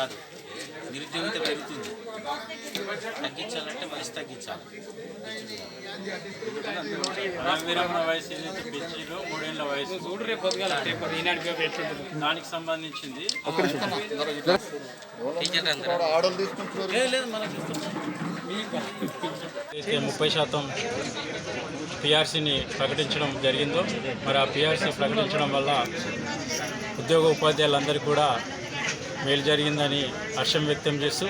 కాదు, నిరుద్యోగిత పెరుగుతుంది. తగ్గించాలంటే వయసు తగ్గించాలి. విరమణ వయసు ఏదైతే పెంచిలో 3 ఏళ్ల వయసు దానికి సంబంధించింది. అయితే 30% పిఆర్సీని ప్రకటించడం జరిగిందో, మరి ఆ పిఆర్సీ ప్రకటించడం వల్ల ఉద్యోగ ఉపాధ్యాయులందరికీ కూడా మేలు జరిగిందని హర్షం వ్యక్తం చేస్తూ,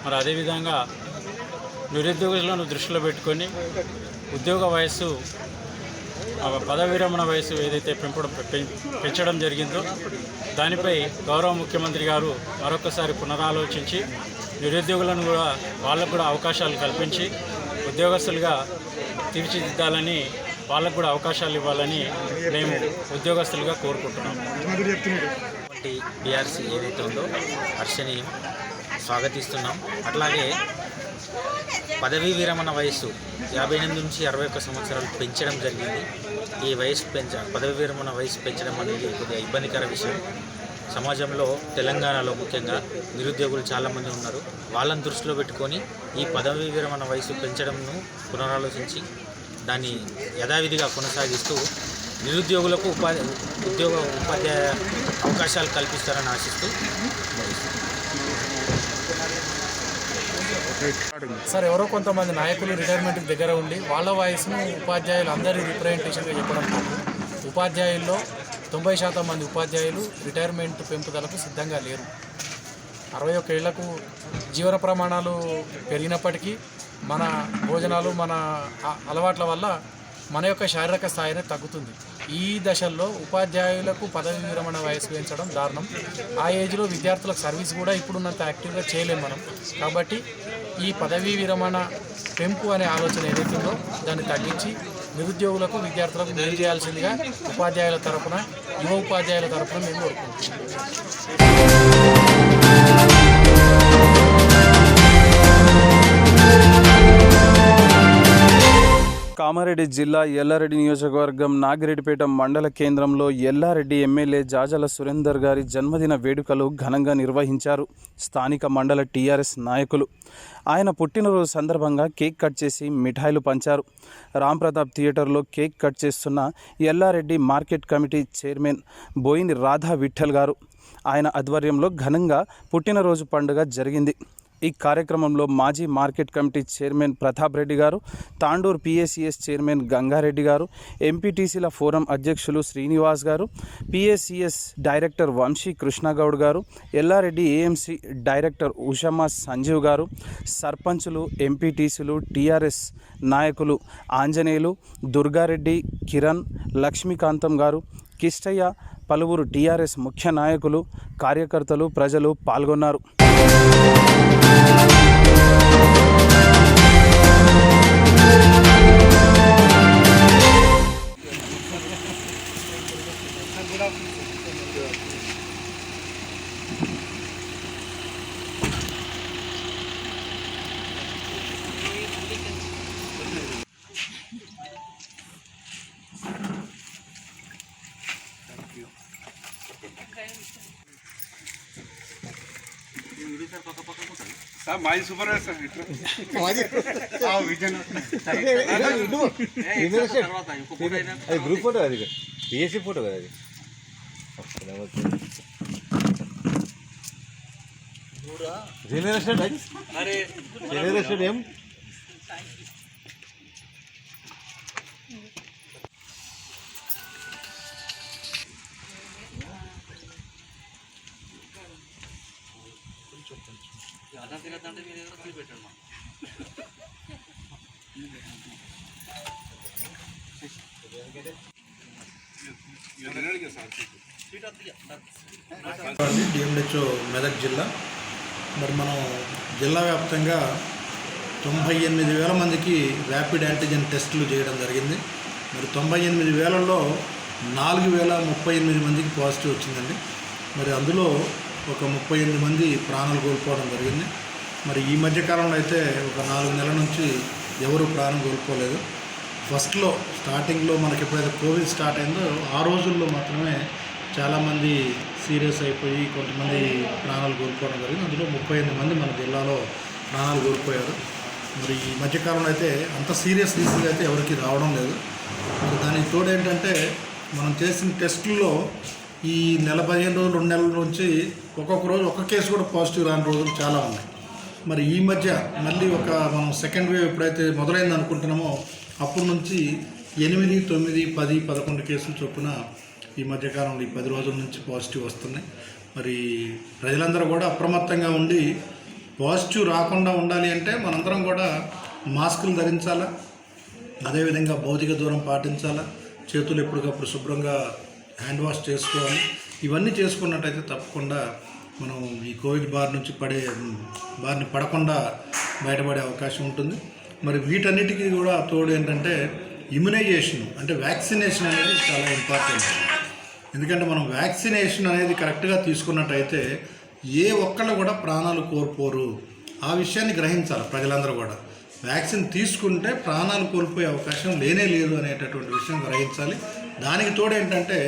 మరి అదేవిధంగా నిరుద్యోగులను దృష్టిలో పెట్టుకొని ఉద్యోగ వయస్సు పదవి విరమణ వయసు ఏదైతే పెంచడం జరిగిందో దానిపై గౌరవ ముఖ్యమంత్రి గారు మరొకసారి పునరాలోచించి నిరుద్యోగులను కూడా వాళ్ళకు కూడా అవకాశాలు కల్పించి ఉద్యోగస్తులుగా తీర్చిదిద్దాలని, వాళ్ళకు కూడా అవకాశాలు ఇవ్వాలని మేము ఉద్యోగస్తులుగా కోరుకుంటున్నాము. పిఆర్సీ ఏదైతే ఉందో హర్షణీయం, స్వాగతిస్తున్నాం. అట్లాగే పదవీ విరమణ వయసు 58 నుంచి 61 సంవత్సరాలు పెంచడం జరిగింది. ఈ వయసు పదవీ విరమణ వయసు పెంచడం అనేది కొద్దిగా ఇబ్బందికర విషయం. సమాజంలో తెలంగాణలో ముఖ్యంగా నిరుద్యోగులు చాలామంది ఉన్నారు. వాళ్ళని దృష్టిలో పెట్టుకొని ఈ పదవీ విరమణ వయసు పెంచడంను పునరాలోచించి దాన్ని యథావిధిగా కొనసాగిస్తూ నిరుద్యోగులకు ఉపాధ్యాయ అవకాశాలు కల్పిస్తారని ఆశిస్తూ సార్, ఎవరో కొంతమంది నాయకులు రిటైర్మెంట్ దగ్గర ఉండి వాళ్ళ వయసును ఉపాధ్యాయులు అందరి రిప్రజెంటేషన్గా చెప్పడం కాదు. ఉపాధ్యాయుల్లో 90% మంది ఉపాధ్యాయులు రిటైర్మెంట్ పెంపుదలకు సిద్ధంగా లేరు. 61 ఏళ్లకు జీవన ప్రమాణాలు పెరిగినప్పటికీ మన భోజనాలు, మన అలవాట్ల వల్ల మన యొక్క శారీరక స్థాయినే తగ్గుతుంది. ఈ దశల్లో ఉపాధ్యాయులకు పదవి విరమణ వయసు పెంచడం దారుణం. ఆ ఏజ్లో విద్యార్థులకు సర్వీస్ కూడా ఇప్పుడున్నంత యాక్టివ్గా చేయలేం మనం. కాబట్టి ఈ పదవీ విరమణ పెంపు అనే ఆలోచన ఏదైతుందో దాన్ని తగ్గించి నిరుద్యోగులకు, విద్యార్థులకు మేలు చేయాల్సిందిగా ఉపాధ్యాయుల తరఫున, యువ ఉపాధ్యాయుల తరఫున మేము కోరుకుంటున్నాం. కామారెడ్డి జిల్లా ఎల్లారెడ్డి నియోజకవర్గం నాగిరెడ్డిపేట మండల కేంద్రంలో ఎల్లారెడ్డి ఎమ్మెల్యే జాజల సురేందర్ గారి జన్మదిన వేడుకలు ఘనంగా నిర్వహించారు స్థానిక మండల టీఆర్ఎస్ నాయకులు. ఆయన పుట్టినరోజు సందర్భంగా కేక్ కట్ చేసి మిఠాయిలు పంచారు. రాంప్రతాప్ థియేటర్లో కేక్ కట్ చేస్తున్న Yellareddy market committee chairman Boyini Radha Vittal garu. ఆయన ఆధ్వర్యంలో ఘనంగా పుట్టినరోజు పండుగ జరిగింది. ఈ కార్యక్రమంలో మాజీ market committee chairman Pratap Reddy గారు, తాండూర్ పిఎస్సిఎస్ చైర్మన్ గంగారెడ్డి గారు, ఎంపీటీసీల ఫోరం అధ్యక్షులు శ్రీనివాస్ గారు, పిఎస్సిఎస్ డైరెక్టర్ వంశీ కృష్ణగౌడ్ గారు, ఎల్లారెడ్డి ఏఎంసీ డైరెక్టర్ ఉషమా సంజీవ్ గారు, సర్పంచులు, ఎంపీటీసీలు, టీఆర్ఎస్ నాయకులు ఆంజనేయులు, దుర్గారెడ్డి, కిరణ్, లక్ష్మీకాంతం గారు, కిష్టయ్య, పలువురు టీఆర్ఎస్ ముఖ్య నాయకులు, కార్యకర్తలు, ప్రజలు పాల్గొన్నారు. మాజీ సూపర్వైజర్ గ్రూప్ ఫోటో, అది పిఎస్సి ఫోటో కదా అది. జనరేషన్ ఏం డిఎంహెచ్ఓ మెదక్ జిల్లా. మరి మనం జిల్లా వ్యాప్తంగా 98,000 మందికి ర్యాపిడ్ యాంటిజెన్ టెస్టులు చేయడం జరిగింది. మరి 98,000లో 4,038 మందికి పాజిటివ్ వచ్చిందండి. మరి అందులో ఒక 38 మంది ప్రాణాలు కోల్పోవడం జరిగింది. మరి ఈ మధ్యకాలంలో అయితే ఒక 4 నెలల నుంచి ఎవరు ప్రాణం కోల్పోలేదు. ఫస్ట్లో స్టార్టింగ్లో మనకి ఎప్పుడైతే కోవిడ్ స్టార్ట్ అయిందో ఆ రోజుల్లో మాత్రమే చాలామంది సీరియస్ అయిపోయి కొంతమంది ప్రాణాలు కోల్పోవడం జరిగింది. అందులో 38 మంది మన జిల్లాలో ప్రాణాలు కోల్పోయారు. మరి ఈ మధ్యకాలంలో అయితే అంత సీరియస్ డిసీజ్ అయితే ఎవరికి రావడం లేదు. మరి దానికి తోడు ఏంటంటే మనం చేసిన టెస్టుల్లో ఈ నెల 15 రోజులు 2 నెలల నుంచి ఒక్కొక్క రోజు ఒక్క కేసు కూడా పాజిటివ్ రాని రోజులు చాలా ఉన్నాయి. మరి ఈ మధ్య మళ్ళీ మనం సెకండ్ వేవ్ ఎప్పుడైతే మొదలైంది అనుకుంటున్నామో అప్పటి నుంచి 8, 9, 10, 11 కేసులు చొప్పున ఈ మధ్యకాలంలో ఈ 10 రోజుల నుంచి పాజిటివ్ వస్తున్నాయి. మరి ప్రజలందరూ కూడా అప్రమత్తంగా ఉండి పాజిటివ్ రాకుండా ఉండాలి అంటే మనందరం కూడా మాస్కులు ధరించాలా, అదేవిధంగా భౌతిక దూరం పాటించాలా, చేతులు ఎప్పటికప్పుడు శుభ్రంగా హ్యాండ్ వాష్ చేసుకోవాలి. ఇవన్నీ చేసుకున్నట్టయితే తప్పకుండా మనం ఈ కోవిడ్ బారిని పడకుండా బయటపడే అవకాశం ఉంటుంది. మరి వీటన్నిటికీ కూడా తోడు ఏంటంటే ఇమ్యునైజేషన్ అంటే వ్యాక్సినేషన్ అనేది చాలా ఇంపార్టెంట్. ఎందుకంటే మనం వ్యాక్సినేషన్ అనేది కరెక్ట్గా తీసుకున్నట్టయితే ఏ ఒక్కళ్ళు కూడా ప్రాణాలు కోల్పోరు. ఆ విషయాన్ని గ్రహించాలి ప్రజలందరూ కూడా. వ్యాక్సిన్ తీసుకుంటే ప్రాణాలు కోల్పోయే అవకాశం లేనే లేదు అనేటటువంటి విషయం గ్రహించాలి. దానికి తోడు ఏంటంటే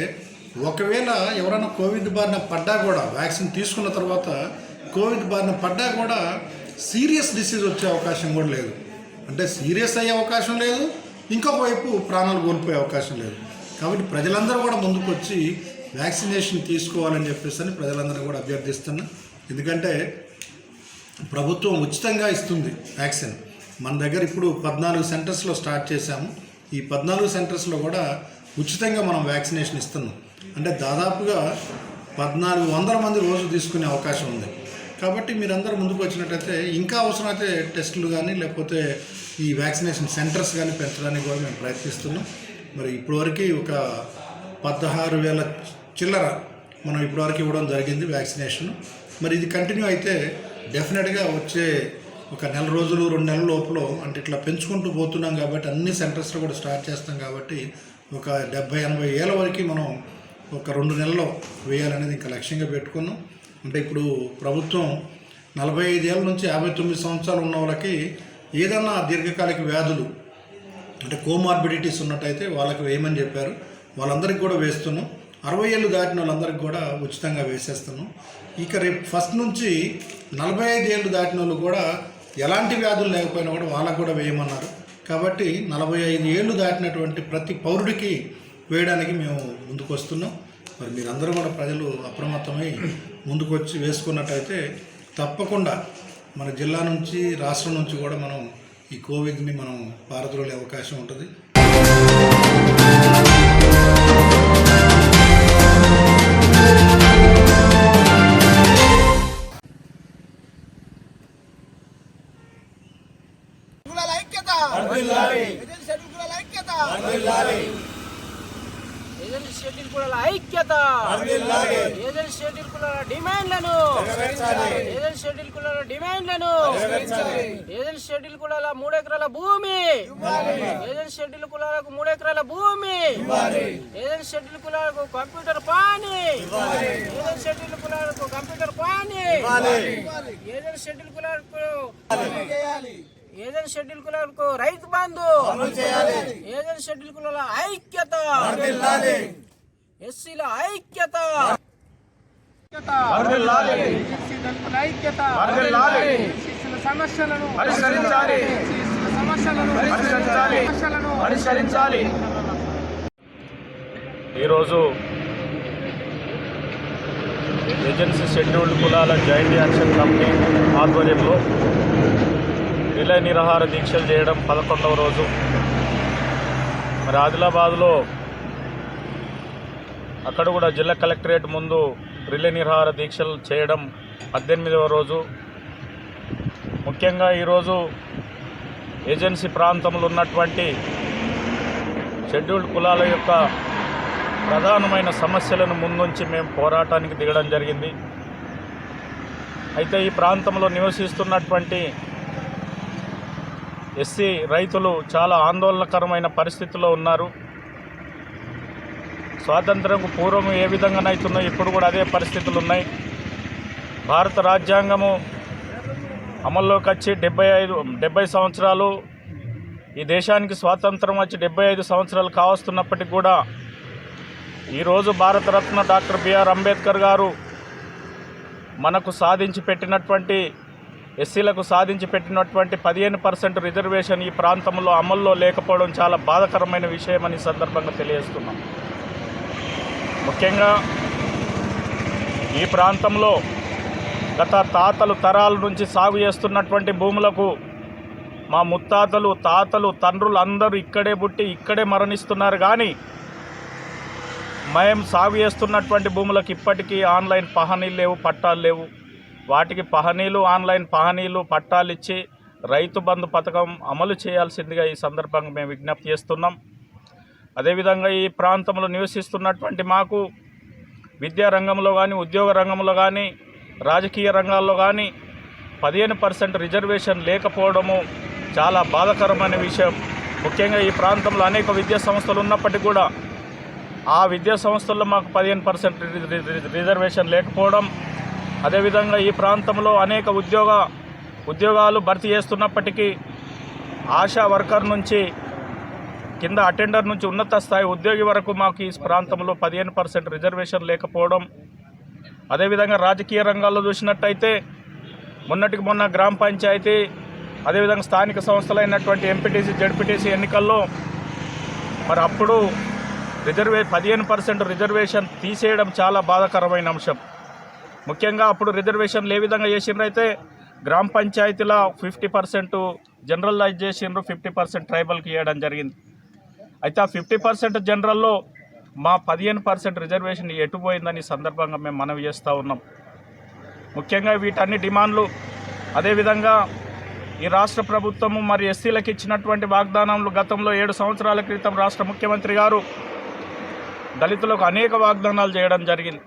ఒకవేళ ఎవరైనా కోవిడ్ బారిన పడ్డా కూడా వ్యాక్సిన్ తీసుకున్న తర్వాత కోవిడ్ బారిన పడ్డా కూడా సీరియస్ డిసీజ్ వచ్చే అవకాశం కూడా లేదు. అంటే సీరియస్ అయ్యే అవకాశం లేదు, ఇంకొక వైపు ప్రాణాలు కోల్పోయే అవకాశం లేదు. కాబట్టి ప్రజలందరూ కూడా ముందుకు వచ్చి వ్యాక్సినేషన్ తీసుకోవాలని చెప్పేసి ప్రజలందరూ కూడా అభ్యర్థిస్తున్నా. ఎందుకంటే ప్రభుత్వం ఉచితంగా ఇస్తుంది వ్యాక్సిన్. మన దగ్గర ఇప్పుడు 14 సెంటర్స్లో స్టార్ట్ చేశాము. ఈ 14 సెంటర్స్లో కూడా ఉచితంగా మనం వ్యాక్సినేషన్ ఇస్తున్నాం. అంటే దాదాపుగా 1400 మంది రోజు తీసుకునే అవకాశం ఉంది. కాబట్టి మీరందరూ ముందుకు వచ్చినట్టయితే ఇంకా అవసరమైతే టెస్టులు కానీ లేకపోతే ఈ వ్యాక్సినేషన్ సెంటర్స్ కానీ పెంచడానికి కూడా మేము ప్రయత్నిస్తున్నాం. మరి ఇప్పటివరకు ఒక 16,000 చిల్లర మనం ఇప్పటివరకు ఇవ్వడం జరిగింది వ్యాక్సినేషన్. మరి ఇది కంటిన్యూ అయితే డెఫినెట్గా వచ్చే ఒక నెల రోజులు 2 నెలల లోపల అంటే ఇట్లా పెంచుకుంటూ పోతున్నాం కాబట్టి అన్ని సెంటర్స్లో కూడా స్టార్ట్ చేస్తాం కాబట్టి ఒక 70-80 ఏళ్ళ వరకు మనం ఒక 2 నెలల్లో వేయాలనేది ఇంకా లక్ష్యంగా పెట్టుకున్నాం. అంటే ఇప్పుడు ప్రభుత్వం 45 ఏళ్ళ నుంచి 59 సంవత్సరాలు ఉన్న వాళ్ళకి ఏదన్నా దీర్ఘకాలిక వ్యాధులు అంటే కోమార్బిడిటీస్ ఉన్నట్టయితే వాళ్ళకి వేయమని చెప్పారు. వాళ్ళందరికీ కూడా వేస్తున్నాం. 60 ఏళ్ళు దాటిన వాళ్ళందరికీ కూడా ఉచితంగా వేసేస్తున్నాం. ఇక రేపు ఫస్ట్ నుంచి 45 ఏళ్ళు దాటిన వాళ్ళు కూడా ఎలాంటి వ్యాధులు లేకపోయినా కూడా వాళ్ళకు కూడా వేయమన్నారు. కాబట్టి 45 ఏళ్ళు దాటినటువంటి ప్రతి పౌరుడికి వేయడానికి మేము ముందుకు వస్తున్నాం. మరి మీరందరూ కూడా ప్రజలు అప్రమత్తమై ముందుకు వచ్చి వేసుకున్నట్టయితే తప్పకుండా మన జిల్లా నుంచి రాష్ట్రం నుంచి కూడా మనం ఈ కోవిడ్ని మనం పారద్రోలే అవకాశం ఉంటుంది. ఏజెన్సీ షెడ్యూల్ కులాల ఐక్యత, ఏజెన్సీ షెడ్యూల్ కులాల డిమాండ్లను, ఏజెన్సీ షెడ్యూల్ కులాల డిమాండ్లను, ఏజెన్సీ షెడ్యూల్ కులాల 3 ఎకరాల భూమి, ఏజెన్సీ షెడ్యూల్ కులాలకు 3 ఎకరాల భూమి, ఏజెన్సీ షెడ్యూల్ కులాలకు కంప్యూటర్ పాని, ఏజెన్సీ షెడ్యూల్ కులాలకు కంప్యూటర్ పాని, ఏజెన్సీ షెడ్యూల్ కులాలకు ఏజెన్సీ షెడ్యూల్ కులాలకు రైతు బంధు, ఏజెన్సీ షెడ్యూల్ కులాల ఐక్యత, ఎస్సీల ఐక్యత, సమస్యలను పరిష్కరించాలి. ఈరోజు ఏజెన్సీ షెడ్యూల్డ్ కులాల జాయింట్ యాక్షన్ కమిటీ ఆధ్వర్యంలో రిలే నిరాహార దీక్షలు చేయడం 11వ రోజు. మరి ఆదిలాబాద్లో అక్కడ కూడా జిల్లా కలెక్టరేట్ ముందు రిలే నిరాహార దీక్షలు చేయడం 18వ రోజు. ముఖ్యంగా ఈరోజు ఏజెన్సీ ప్రాంతంలో ఉన్నటువంటి షెడ్యూల్డ్ కులాల యొక్క ప్రధానమైన సమస్యలను ముందుంచి మేము పోరాటానికి దిగడం జరిగింది. అయితే ఈ ప్రాంతంలో నివసిస్తున్నటువంటి ఎస్సీ రైతులు చాలా ఆందోళనకరమైన పరిస్థితుల్లో ఉన్నారు. స్వాతంత్రంకు పూర్వం ఏ విధంగానైతున్నాయో ఇప్పుడు కూడా అదే పరిస్థితులు ఉన్నాయి. భారత రాజ్యాంగము అమల్లోకి వచ్చి 70 సంవత్సరాలు, ఈ దేశానికి స్వాతంత్రం వచ్చి 75 సంవత్సరాలు కావస్తున్నప్పటికీ కూడా ఈరోజు భారతరత్న డాక్టర్ బిఆర్ అంబేద్కర్ గారు మనకు సాధించి పెట్టినటువంటి ఎస్సీలకు సాధించి పెట్టినటువంటి 15% రిజర్వేషన్ ఈ ప్రాంతంలో అమల్లో లేకపోవడం చాలా బాధాకరమైన విషయమని సందర్భంగా తెలియజేస్తున్నాం. ముఖ్యంగా ఈ ప్రాంతంలో గత తాతలు తరాల నుంచి సాగు చేస్తున్నటువంటి భూములకు మా ముత్తాతలు తాతలు తండ్రులు అందరూ ఇక్కడే పుట్టి ఇక్కడే మరణిస్తున్నారు. కానీ మేము సాగు చేస్తున్నటువంటి భూములకు ఇప్పటికీ ఆన్లైన్ పహనీలు లేవు, పట్టాలు లేవు. వాటికి పహనీలు, ఆన్లైన్ పహనీలు, పట్టాలు ఇచ్చి రైతు బంధు పథకం అమలు చేయాల్సిందిగా ఈ సందర్భంగా మేము విజ్ఞప్తి చేస్తున్నాం. అదేవిధంగా ఈ ప్రాంతంలో నివసిస్తున్నటువంటి మాకు విద్యా రంగంలో కానీ, ఉద్యోగ రంగంలో కానీ, రాజకీయ రంగాల్లో కానీ 15% రిజర్వేషన్ లేకపోవడము చాలా బాధాకరమైన విషయం. ముఖ్యంగా ఈ ప్రాంతంలో అనేక విద్యా సంస్థలు ఉన్నప్పటికీ కూడా ఆ విద్యా సంస్థల్లో మాకు 15% రిజర్వేషన్ లేకపోవడం, అదేవిధంగా ఈ ప్రాంతంలో అనేక ఉద్యోగాలు భర్తీ చేస్తున్నప్పటికీ ఆశా వర్కర్ నుంచి కింద అటెండర్ నుంచి ఉన్నత స్థాయి ఉద్యోగి వరకు మాకు ఈ ప్రాంతంలో 15% రిజర్వేషన్ లేకపోవడం, అదేవిధంగా రాజకీయ రంగాల్లో చూసినట్టయితే మొన్నటికి మొన్న గ్రామ పంచాయతీ అదేవిధంగా స్థానిక సంస్థలైనటువంటి ఎంపీటీసీ జడ్పీటీసీ ఎన్నికల్లో మరి అప్పుడు 15% రిజర్వేషన్ తీసేయడం చాలా బాధాకరమైన అంశం. ముఖ్యంగా అప్పుడు రిజర్వేషన్లు ఏ విధంగా చేసిండ్రైతే గ్రామ పంచాయతీలో 50% జనరలైజ్ చేసిండ్రు, 50% ట్రైబల్కి ఇవ్వడం జరిగింది. అయితే ఆ 50% జనరల్లో మా 15% రిజర్వేషన్ ఎటుపోయిందని సందర్భంగా మేము మనవి చేస్తూ ఉన్నాం. ముఖ్యంగా వీటన్ని డిమాండ్లు, అదేవిధంగా ఈ రాష్ట్ర ప్రభుత్వము మరి ఎస్సీలకు ఇచ్చినటువంటి వాగ్దానాలు గతంలో 7 సంవత్సరాల క్రితం రాష్ట్ర ముఖ్యమంత్రి గారు దళితులకు అనేక వాగ్దానాలు చేయడం జరిగింది.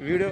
వీడియో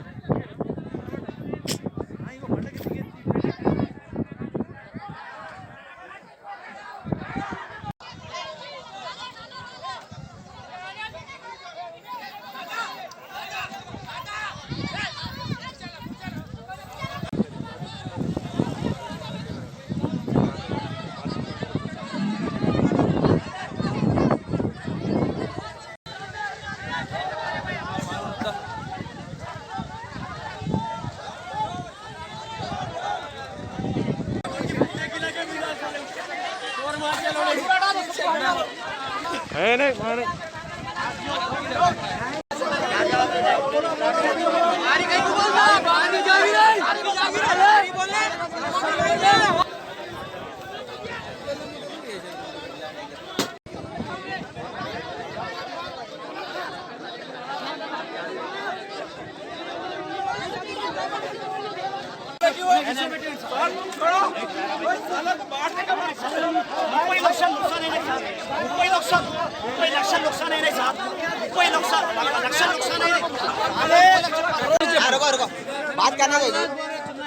बात करना दो।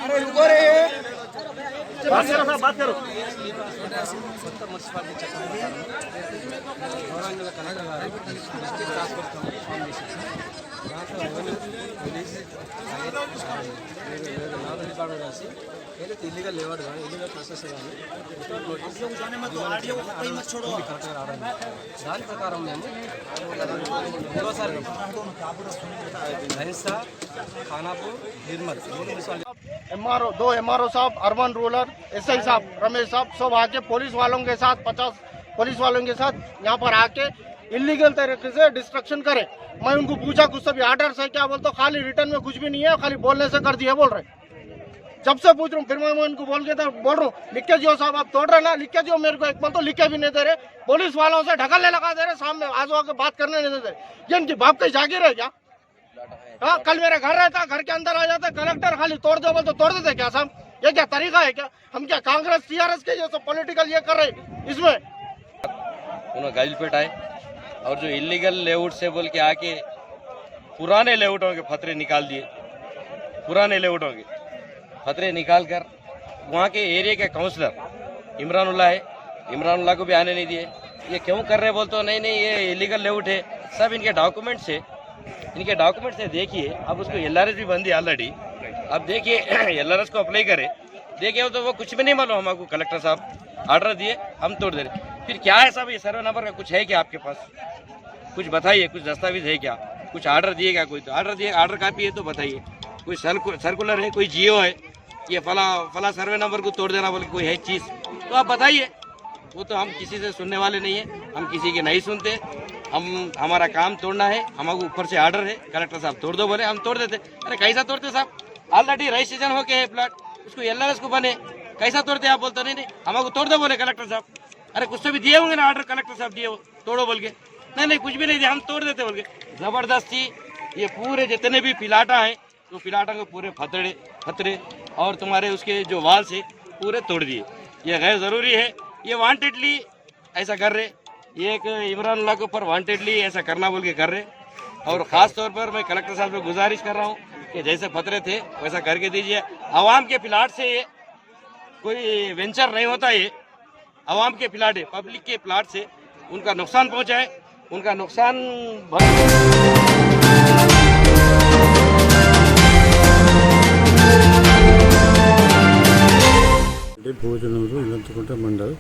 अरे रुको रे, बात करो साहब, बात करो। ఇల్లీగల్ లేవాడు కానీ ఇల్లీగల్ ప్రాసెస్ కానీ దాని ప్రకారం మేము మూడోసారి బహింసా ఖానాపూర్ నిర్మల్ दो MRO साहब, अर्बन रूरल SI साहब, रमेश साहब सब आके पुलिस वालों के साथ 50 पुलिस वालों के साथ यहाँ पर आके इलीगल तरीके से डिस्ट्रक्शन करे। मैं उनको पूछा कुछ सभी आर्डर है क्या, बोलते खाली रिटर्न में कुछ भी नहीं है, खाली बोलने से कर दिए बोल रहे। जब से पूछ रहा हूँ फिर मैं उनको बोल के बोल रहा हूँ लिख के जियो साहब, आप तोड़ रहे ना, लिख के जियो मेरे को। एक बार तो लिख के भी नहीं दे रहे, पुलिस वालों से ढकलने लगा दे रहे, सामने आजू आके बात करने नहीं दे रहे। ये इनकी बाप कहीं जागीर है क्या? हाँ, कल मेरा घर रहता, घर के अंदर आ जाता, कलेक्टर खाली तोड़ दो बोल तो तोड़ देते क्या साहब? ये क्या तरीका है क्या? हम क्या कांग्रेस TRS के जैसे पॉलिटिकल ये कर रहे इसमें? उन्होंने गाजिलपेट आए और जो इलीगल लेआउट से बोल के आके पुराने लेआउटों के फतरे निकाल दिए। पुराने लेआउटों के फतरे निकाल कर वहाँ के एरिया के काउंसलर इमरानुल्लाह है, इमरानुल्लाह को भी आने नहीं दिए। ये क्यों कर रहे बोलते हो? नहीं ये इलीगल लेआउट है, सब इनके डॉक्यूमेंट्स है। इनके डॉक्यूमेंट्स है देखिए। अब उसको LRS भी बंदी ऑलरेडी। अब देखिए LRS को अप्लाई करे, देखिए तो वो कुछ भी नहीं मालूम हमको। कलेक्टर साहब ऑर्डर दिए, हम तोड़ दे रहे। फिर क्या है साहब, ये सर्वे नंबर का कुछ है क्या आपके पास? कुछ बताइए, कुछ दस्तावेज है क्या? कुछ ऑर्डर दिए क्या? कोई तो ऑर्डर दिए, ऑर्डर कॉपी है तो बताइए। कोई सर्कुलर है, कोई GO है, ये फला सर्वे नंबर को तोड़ देना बोल कोई है चीज़ तो आप बताइए। वो तो हम किसी से सुनने वाले नहीं है, हम किसी के नहीं सुनते। हमारा काम तोड़ना है, हमको ऊपर से ऑर्डर है, कलेक्टर साहब तोड़ दो बोले, हम तोड़ देते। अरे कैसा तोड़ते साहब? ऑलरेडी रजिस्ट्रेशन होके है प्लाट, उसको LRS को बने, कैसा तोड़ते आप? बोलते नहीं हमको तोड़ दो बोले कलेक्टर साहब। अरे कुछ तो भी दिए होंगे ना ऑर्डर, कलेक्टर साहब दिए तोड़ो बोल के। नहीं कुछ भी नहीं दिया, हम तोड़ देते बोल के। जबरदस्ती ये पूरे जितने भी पिलाटा हैं तो पिलाटा को पूरे फतरे और तुम्हारे उसके जो वाल से पूरे तोड़ दिए। ये गैर ज़रूरी है, ये वांटेडली ऐसा कर रहे। ये एक इमरान अल्लाह के ऊपर वांटेडली ऐसा करना बोल के कर रहे। और ख़ास तौर पर मैं कलेक्टर साहब से गुजारिश कर रहा हूँ कि जैसे फतरे थे वैसा करके दीजिए। आवाम के प्लाट से ये कोई वेंचर नहीं होता, ये आवाम के प्लाट है, पब्लिक के प्लाट से उनका नुकसान पहुँचा है, उनका नुकसान భోజనూరు ఇలంతకుంట మండల్.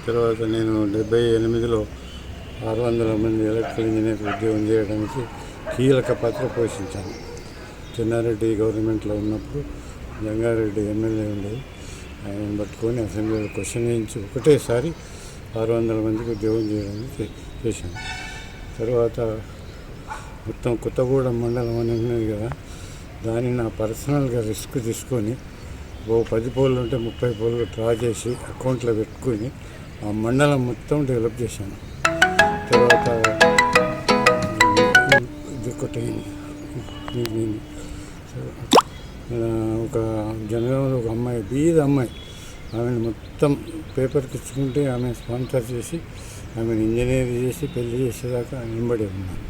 తర్వాత నేను 78లో 600 మంది ఎలక్ట్రికల్ ఇంజనీర్ ఉద్యోగం చేయడానికి కీలక పాత్ర పోషించాను. చెన్నారెడ్డి గవర్నమెంట్లో ఉన్నప్పుడు జంగారెడ్డి ఎమ్మెల్యే ఉండేది, ఆయన పట్టుకొని అసెంబ్లీలో క్వశ్చన్ వేయించి ఒకటేసారి 600 మందికి ఉద్యోగం చేయడానికి చేశాను. తర్వాత మొత్తం కొత్తగూడెం మండలం అని ఉన్నది కదా, దాన్ని నా పర్సనల్గా రిస్క్ తీసుకొని 10 పోల్లు ఉంటే 30 పోల్లు డ్రా చేసి అకౌంట్లో పెట్టుకొని ఆ మండలం మొత్తం డెవలప్ చేశాను. తర్వాత ఇది ఒకటి ఒక జనగాంలో ఒక అమ్మాయి, బీద అమ్మాయి, ఆమెను మొత్తం పేపర్కి ఇచ్చుకుంటే ఆమె స్పాన్సర్ చేసి ఆమెను ఇంజనీర్ చేసి పెళ్లి చేసేదాకా నింబడి ఉన్నాను.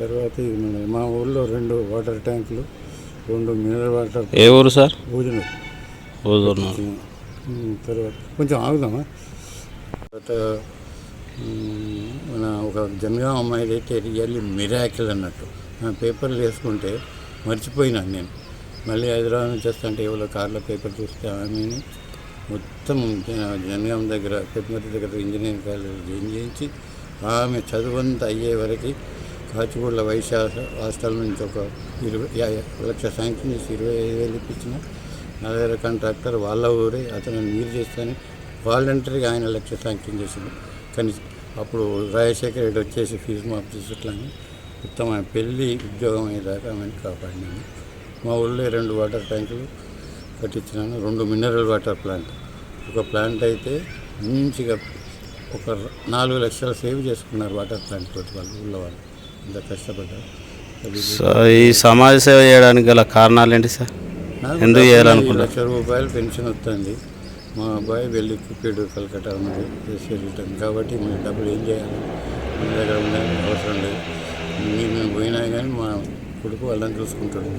తర్వాత ఇది మా ఊళ్ళో 2 వాటర్ ట్యాంకులు, 2 మినరల్ వాటర్. ఏ ఊరు సార్? భోజనం. తర్వాత కొంచెం ఆగుదామా. తర్వాత మన ఒక జనగాం అమ్మాయిది అయితే రియల్లీ మిరాకిల్ అన్నట్టు. పేపర్లు వేసుకుంటే మర్చిపోయినాను నేను. మళ్ళీ హైదరాబాద్ నుంచి వస్తుంటే ఎవరో కార్లో పేపర్ చూస్తే ఆమెని మొత్తం జనగాం దగ్గర పెద్దమతి దగ్గర ఇంజనీరింగ్ కాలేజ్ జాయిన్ చేయించి ఆమె చదువంతా అయ్యే వరకు కాచిగూడల వైశ్య హాస్టల్ నుంచి ఒక 20 లక్షల శాంక్షన్ చేసి 25,000 ఇప్పించిన. నా దగ్గర కాంట్రాక్టర్ వాళ్ళ ఊరే, అతను మీరు చేస్తాను వాలంటరీగా ఆయన 1 లక్ష శాంక్షన్ చేసింది. కానీ అప్పుడు రాజశేఖర్ రెడ్డి వచ్చేసి ఫీజు మాఫ్ చేసేట్లని మొత్తం ఆమె పెళ్ళి ఉద్యోగం అయ్యేదాకా ఆమెను కాపాడినాను. మా ఊళ్ళో 2 వాటర్ ట్యాంకులు కట్టించినాను, 2 మినరల్ వాటర్ ప్లాంట్. ఒక ప్లాంట్ అయితే మంచిగా ఒక 4 లక్షలు సేవ్ చేసుకున్నారు వాటర్ ప్లాంట్ తోటి వాళ్ళు, ఊళ్ళో వాళ్ళు ఇంత కష్టపడ్డారు. ఈ సమాజ సేవ చేయడానికి గల కారణాలు ఏంటి సార్? ఎందుకు చేయాలనుకుంటున్నారు? 1 లక్ష రూపాయలు పెన్షన్ వస్తుంది. మా అబ్బాయి వెళ్ళి క్రికెట్ కలకట్టా ఉన్నది చేసి రిటర్న్ కాబట్టి మేము డబ్బులు ఏం చేయాలి, మన దగ్గర ఉండాలని అవసరం లేదు. మేము పోయినా కానీ మా కొడుకు వాళ్ళని చూసుకుంటాడు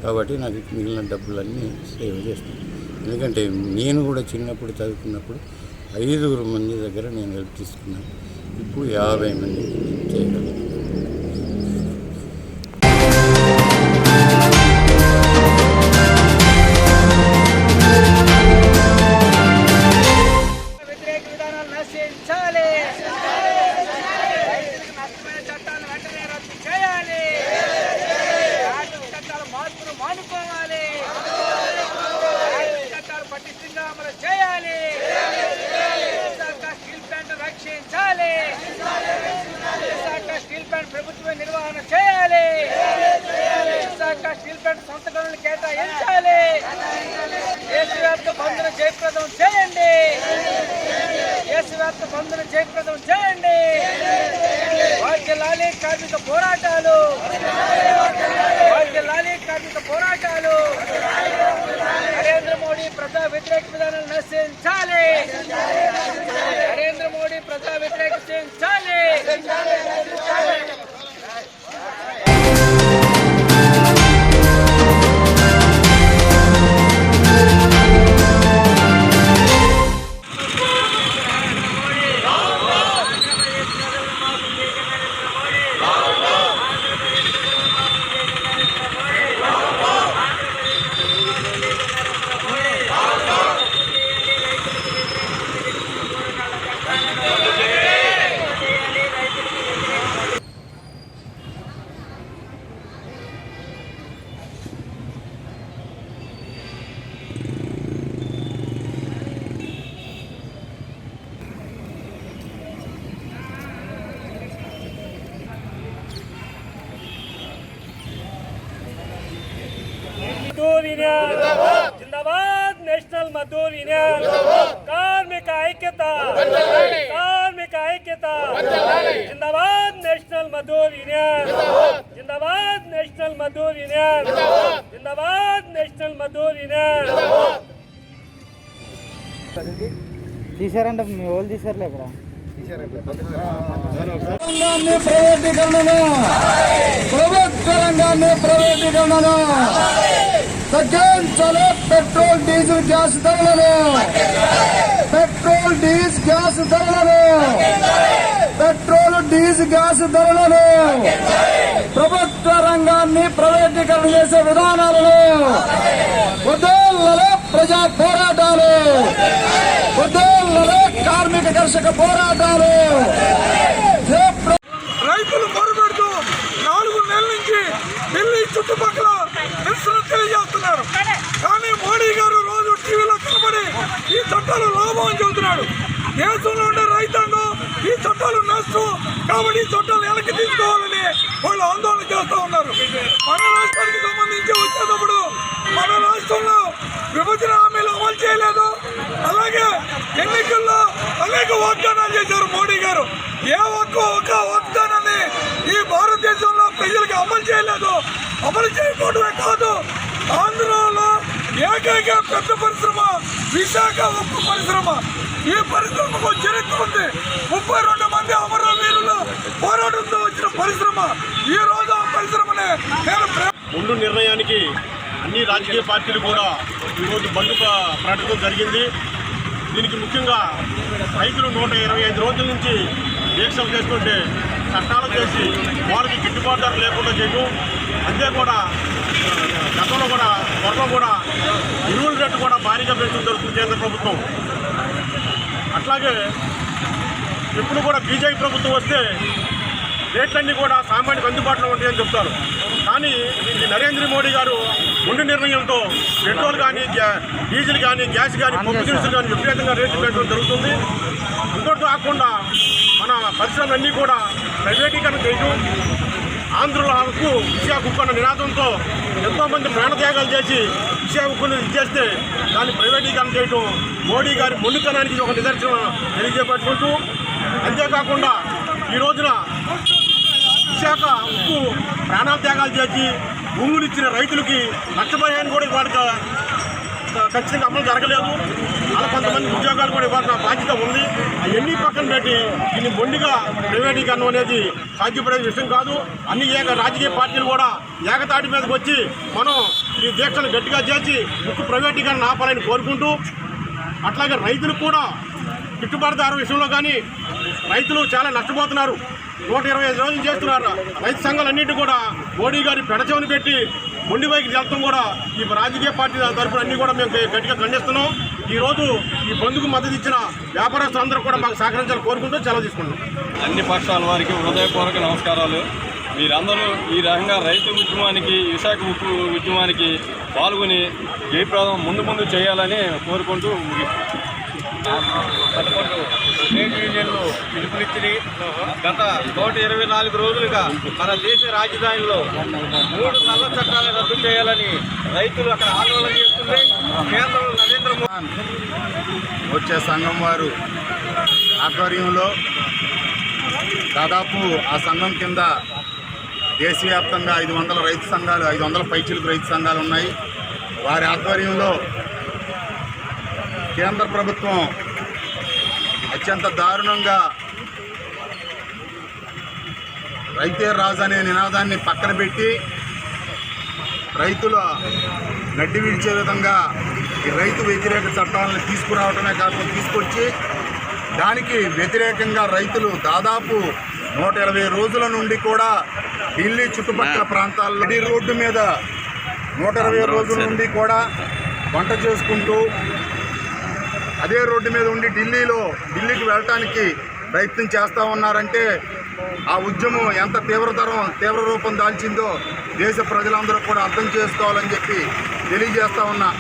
కాబట్టి నాకు మిగిలిన డబ్బులన్నీ సేవ్ చేస్తాను. ఎందుకంటే నేను కూడా చిన్నప్పుడు చదువుకున్నప్పుడు 5 మంది దగ్గర నేను హెల్ప్ తీసుకున్నాను. ఇప్పుడు 50 మంది చేయగలను. ప్రభుత్వ నిర్వహణ చేయాలి. విశాఖ స్టీల్ ప్లాంట్ సంస్థలను కేటాయించాలి. దేశవ్యాప్త బంద్ను జయప్రదం చేయండి. దేశవ్యాప్త బంద్ను జయప్రదం చేయండి. వాద్యలాలి కార్మిక పోరాటాలు, వాద్యలాలి కార్మిక పోరాటాలు. నరేంద్ర మోడీ ప్రజా వ్యతిరేక విధానాలు నశించాలి. నరేంద్ర మోడీ ప్రజా వ్యతిరేక నశించాలి. యూనియన్ జిందాబాద్ నేషనల్ మజ్దూర్ యూనియన్ కార్మిక ఐక్యత జిందాబాద్ నేషనల్ మజ్దూర్ యూనియన్ జిందాబాద్ నేషనల్ మజ్దూర్ యూనియన్ జిందాబాద్ నేషనల్ మజ్దూర్ యూనియన్ తీసారంట మీ వాళ్ళు తీసారులే ఇక్కడ ప్రభుత్వ రంగాన్ని ప్రైవేటీకరణను తగ్గించాలి. పెట్రోల్ డీజిల్ గ్యాస్ ధరలను ప్రభుత్వ రంగాన్ని ప్రైవేటీకరణ చేసే విధానాలను వదలలే. ప్రజా పోరాటాలు వదలలే. కార్మిక కర్షక పోరాటాలు. రైతులు మొరబెడుతూ 4 నెలల నుంచి ఢిల్లీ చుట్టుపక్కల నిరసన తెలియజేస్తున్నారు. కానీ మోడీ గారు రోజు టీవీలో కనబడి ఈ చట్టాలు లాభం అని చెబుతున్నాడు. దేశంలో ఉండే రైతాంగం ఈ చట్టాలు నష్టం కాబట్టి ఈ చట్టాలు వెనక్కి తీసుకోవాలని వాళ్ళు ఆందోళన చేస్తూ ఉన్నారు. మన రాష్ట్రానికి సంబంధించి వచ్చేటప్పుడు మన రాష్ట్రంలో విభజన హామీలు అమలు చేయలేదు. అలాగే ఎన్నికల్లో అనేక వాగ్దానాలు చేశారు మోడీ గారు. ఏ ఒక్క వాగ్దానాన్ని ఈ భారతదేశంలో ప్రజలకు అమలు చేయలేదు. అమలు చేయకపోవడమే కాదు, ఆంధ్రలో ఏకైక పెద్ద పరిశ్రమ విశాఖ ఉక్కు పరిశ్రమ. ఈ పరిశ్రమకు చరిత్ర ఉంది. 32 మంది అమరవీరులు పోరాటంతో వచ్చిన పరిశ్రమ. ఈ రోజు ఆ పరిశ్రమనే ముందు నిర్ణయానికి అన్ని రాజకీయ పార్టీలు కూడా ఈరోజు బంద్ ప్రకటించడం జరిగింది. దీనికి ముఖ్యంగా రైతులు 125 రోజుల నుంచి దీక్షలు చేస్తుంటే చట్టాలు చేసి వాళ్ళకి గిట్టుబాటు ధర లేకుండా చేయడం, అంతే కూడా గతంలో కూడా త్వరలో కూడా ఎరువుల రేటు కూడా భారీగా పెంచడం జరుగుతుంది కేంద్ర ప్రభుత్వం. అట్లాగే ఎప్పుడు కూడా బీజేపీ ప్రభుత్వం వస్తే రేట్లన్నీ కూడా సామాన్యులకు అందుబాటులో ఉంటాయని చెప్తారు. కానీ ఈ నరేంద్ర మోడీ గారు ముందు నిర్ణయంతో పెట్రోల్ కానీ డీజిల్ కానీ గ్యాస్ కానీ పప్పు దినుసులు కానీ విపరీతంగా రేట్లు పెట్టడం జరుగుతుంది. ఇంకోటి కాకుండా మన పరిశ్రమలన్నీ కూడా ప్రైవేటీకరణ చేయడం, ఆంధ్రుల హక్కు విశాఖ ఉక్కు అన్న నినాదంతో ఎంతోమంది ప్రాణత్యాగాలు చేసి విశాఖ ఉక్కును ఇచ్చేస్తే దాన్ని ప్రైవేటీకరణ చేయడం మోడీ గారి మొండితనానికి ఒక నిదర్శనం తెలియజేపట్టుకుంటూ, అంతేకాకుండా ఈ రోజున విశాఖ ఉక్కు ప్రాణాల త్యాగాలు చేసి భూములు ఇచ్చిన రైతులకి నష్టపరిహారం కూడా ఇవాళ ఖచ్చితంగా అమలు జరగలేదు. అలా కొంతమంది ఉద్యోగాలు కూడా ఇవ్వాల్సిన బాధ్యత ఉంది. అవన్నీ పక్కన పెట్టి దీన్ని మొండిగా ప్రైవేటీకరణ అనేది సాధ్యపడే విషయం కాదు. అన్ని రాజకీయ పార్టీలు కూడా ఏకతాటి మీదకి వచ్చి మనం ఈ దీక్షలు గట్టిగా చేసి ఉక్కు ప్రైవేటీకరణ ఆపాలని కోరుకుంటూ, అట్లాగే రైతులకు కూడా గిట్టుబాటు ధర విషయంలో కానీ రైతులు చాలా నష్టపోతున్నారు. 125 రోజులు చేస్తున్నారు. రైతు సంఘాలన్నింటి కూడా మోడీ గారి పెడచెవిని పెట్టి మొండి వైపు వెళ్తాం కూడా ఈ రాజకీయ పార్టీ తరఫున అన్ని కూడా మేము గట్టిగా ఖండిస్తున్నాం. ఈరోజు ఈ బంద్కు మద్దతు ఇచ్చిన వ్యాపారస్తులు అందరూ కూడా మాకు సహకరించాలని కోరుకుంటూ సెలవు తీసుకుంటాం. అన్ని పక్షాల వారికి హృదయపూర్వక నమస్కారాలు. మీరందరూ ఈ రకంగా రైతు ఉద్యమానికి, విశాఖ ఉక్కు ఉద్యమానికి పాల్గొని జయప్రదం ముందు చేయాలని కోరుకుంటూ ముగిస్తున్నాం. 11 ట్రేడ్ యూనియన్లు పిలుపునిచ్చి గత 124 రోజులుగా మన దేశ రాజధానిలో 3 నల్ల చట్టాలను రద్దు చేయాలని రైతులు అక్కడ ఆందోళన చేస్తుంటే కేంద్రంలో నరేంద్ర మోదీ వచ్చే సంఘం వారు ఆధ్వర్యంలో దాదాపు ఆ సంఘం కింద దేశవ్యాప్తంగా 500 రైతు సంఘాలు, 500 పైచిలకు రైతు సంఘాలు ఉన్నాయి. వారి ఆధ్వర్యంలో కేంద్ర ప్రభుత్వం అత్యంత దారుణంగా రైతే రాజు అనే నినాదాన్ని పక్కన పెట్టి రైతుల నడ్డి విడిచే విధంగా ఈ రైతు వ్యతిరేక చట్టాలను తీసుకురావడమే కాకుండా తీసుకొచ్చి దానికి వ్యతిరేకంగా రైతులు దాదాపు 120 రోజుల నుండి కూడా ఢిల్లీ చుట్టుపక్కల ప్రాంతాల్లో రోడ్డు మీద 120 రోజుల నుండి కూడా వంట చేసుకుంటూ అదే రోడ్డు మీద ఉండి ఢిల్లీకి వెళ్ళటానికి ప్రయత్నం చేస్తూ ఉన్నారంటే ఆ ఉద్యమం ఎంత తీవ్ర రూపం దాల్చిందో దేశ ప్రజలందరూ కూడా అర్థం చేసుకోవాలని చెప్పి తెలియజేస్తూ ఉన్నా.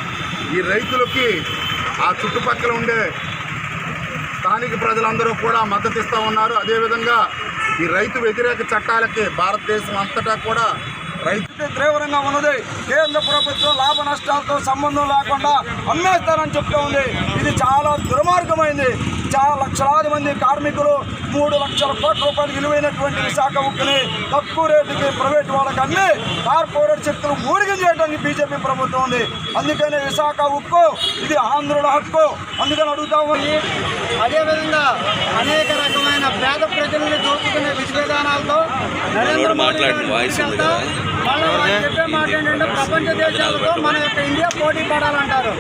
ఈ రైతులకి ఆ చుట్టుపక్కల ఉండే స్థానిక ప్రజలందరూ కూడా మద్దతు ఇస్తూ ఉన్నారు. అదేవిధంగా ఈ రైతు వ్యతిరేక చట్టాలకి భారతదేశం అంతటా కూడా రైతు తీవ్రంగా ఉన్నది. కేంద్ర ప్రభుత్వం లాభ నష్టాలతో సంబంధం లేకుండా అమ్మేస్తారని చెప్తూ ఉంది. ఇది చాలా దుర్మార్గమైంది. చాలా లక్షలాది మంది కార్మికులు 3 లక్షల కోట్ల రూపాయలు విలువైనటువంటి విశాఖ ఉక్కుని తక్కువ రేటుకి ప్రైవేట్ వాళ్ళకి అమ్మి కార్పొరేట్ శక్తులు మూడిగం చేయడానికి బీజేపీ ప్రభుత్వం ఉంది. అందుకనే విశాఖ ఉక్కు ఇది ఆంధ్రుల హక్కు. అందుకని అడుగుతాము. అదేవిధంగా అనేక రకమైన పేద ప్రజలను దోచుకునే విధి విధానాలతో నరేంద్ర మోడీ చెప్పే మాట ఏంటంటే ప్రపంచ దేశాలతో మన యొక్క ఇండియా పోటీ పడాలంటారు.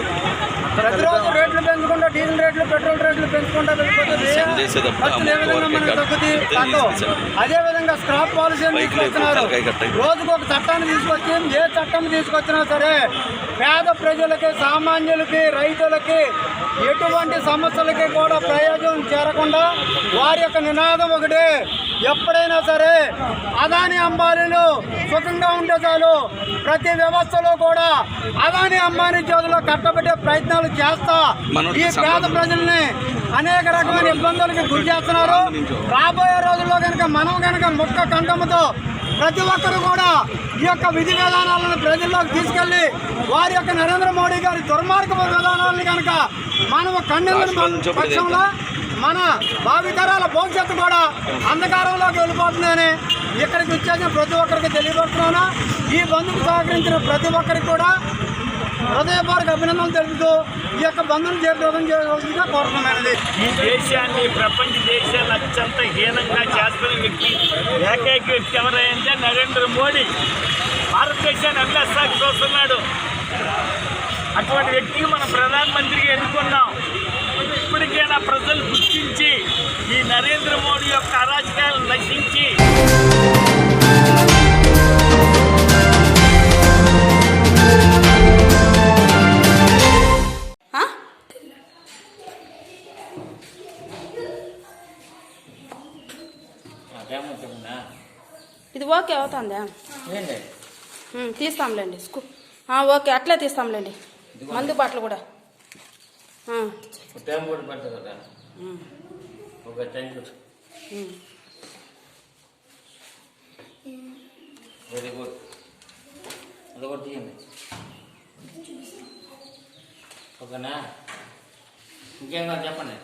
ప్రతిరోజు రేట్లు పెంచుకుంటూ డీజిల్ రేట్లు పెట్రోల్ రేట్లు పెంచుకుంటూ వెళ్ళిపోతుంది. ఖర్చులు ఏ విధంగా మనకు తగ్గుతుంది. అదేవిధంగా స్క్రాప్ పాలసీని తీసుకొస్తున్నారు. రోజుకు ఒక చట్టాన్ని తీసుకొచ్చి ఏ చట్టం తీసుకొచ్చినా సరే పేద ప్రజలకి, సామాన్యులకి, రైతులకి ఎటువంటి సమస్యలకి కూడా ప్రయోజనం చేరకుండా వారి యొక్క నినాదం ఒకటే, ఎప్పుడైనా సరే అదాని అంబానీలు సుఖంగా ఉంటే చాలు, ప్రతి వ్యవస్థలో కూడా అదాని అంబానీ చేతుల్లో కట్టబెట్టే ప్రయత్నాలు చేస్తా ఈ పేద ప్రజల్ని అనేక రకమైన ఇబ్బందులకి గురి చేస్తున్నారు. రాబోయే రోజుల్లో కనుక ముక్క కంఠముతో ప్రతి ఒక్కరు కూడా ఈ యొక్క విధి విధానాలను ప్రజల్లోకి తీసుకెళ్లి వారి యొక్క నరేంద్ర మోడీ గారి దుర్మార్గ విధానాలను కనుక మనం ఖండించిన పక్షంలో మన భావితరాల భవిష్యత్తు కూడా అంధకారంలోకి వెళ్ళిపోతుందని ఇక్కడికి వచ్చేసిన ప్రతి ఒక్కరికి తెలియపడుతున్నాను. ఈ బంధుకు సహకరించిన ప్రతి ఒక్కరికి కూడా హృదయపూర్వక అభినందనలు తెలుపుతూ ఈ యొక్క బంధువులు జయప్రదం చేయవలసిందిగా కోరుతున్నానండి. ఈ దేశాన్ని ప్రపంచ దేశాలు అత్యంత హీనంగా చేస్తున్న వ్యక్తి, ఏకైక వ్యక్తి ఎవరంటే నరేంద్ర మోడీ. భారతదేశాన్ని అల్లసాగి చూస్తున్నాడు. అటువంటి వ్యక్తికి మన ప్రధానమంత్రిగా ఎన్నుకున్నాం. ఇప్పటికైనా ప్రజలు గుర్తించి ఈ నరేంద్ర మోడీ యొక్క అరాచకాలను నశించి ఇది ఓకే అవుతుందా? తీస్తాంలేండి. ఓకే అట్లే తీస్తాంలేండి. మందు బాటలు కూడా వెరీ గుడ్. అదొకటి తీయండి. ఓకేనా? ఇంకేం కాదు చెప్పండి.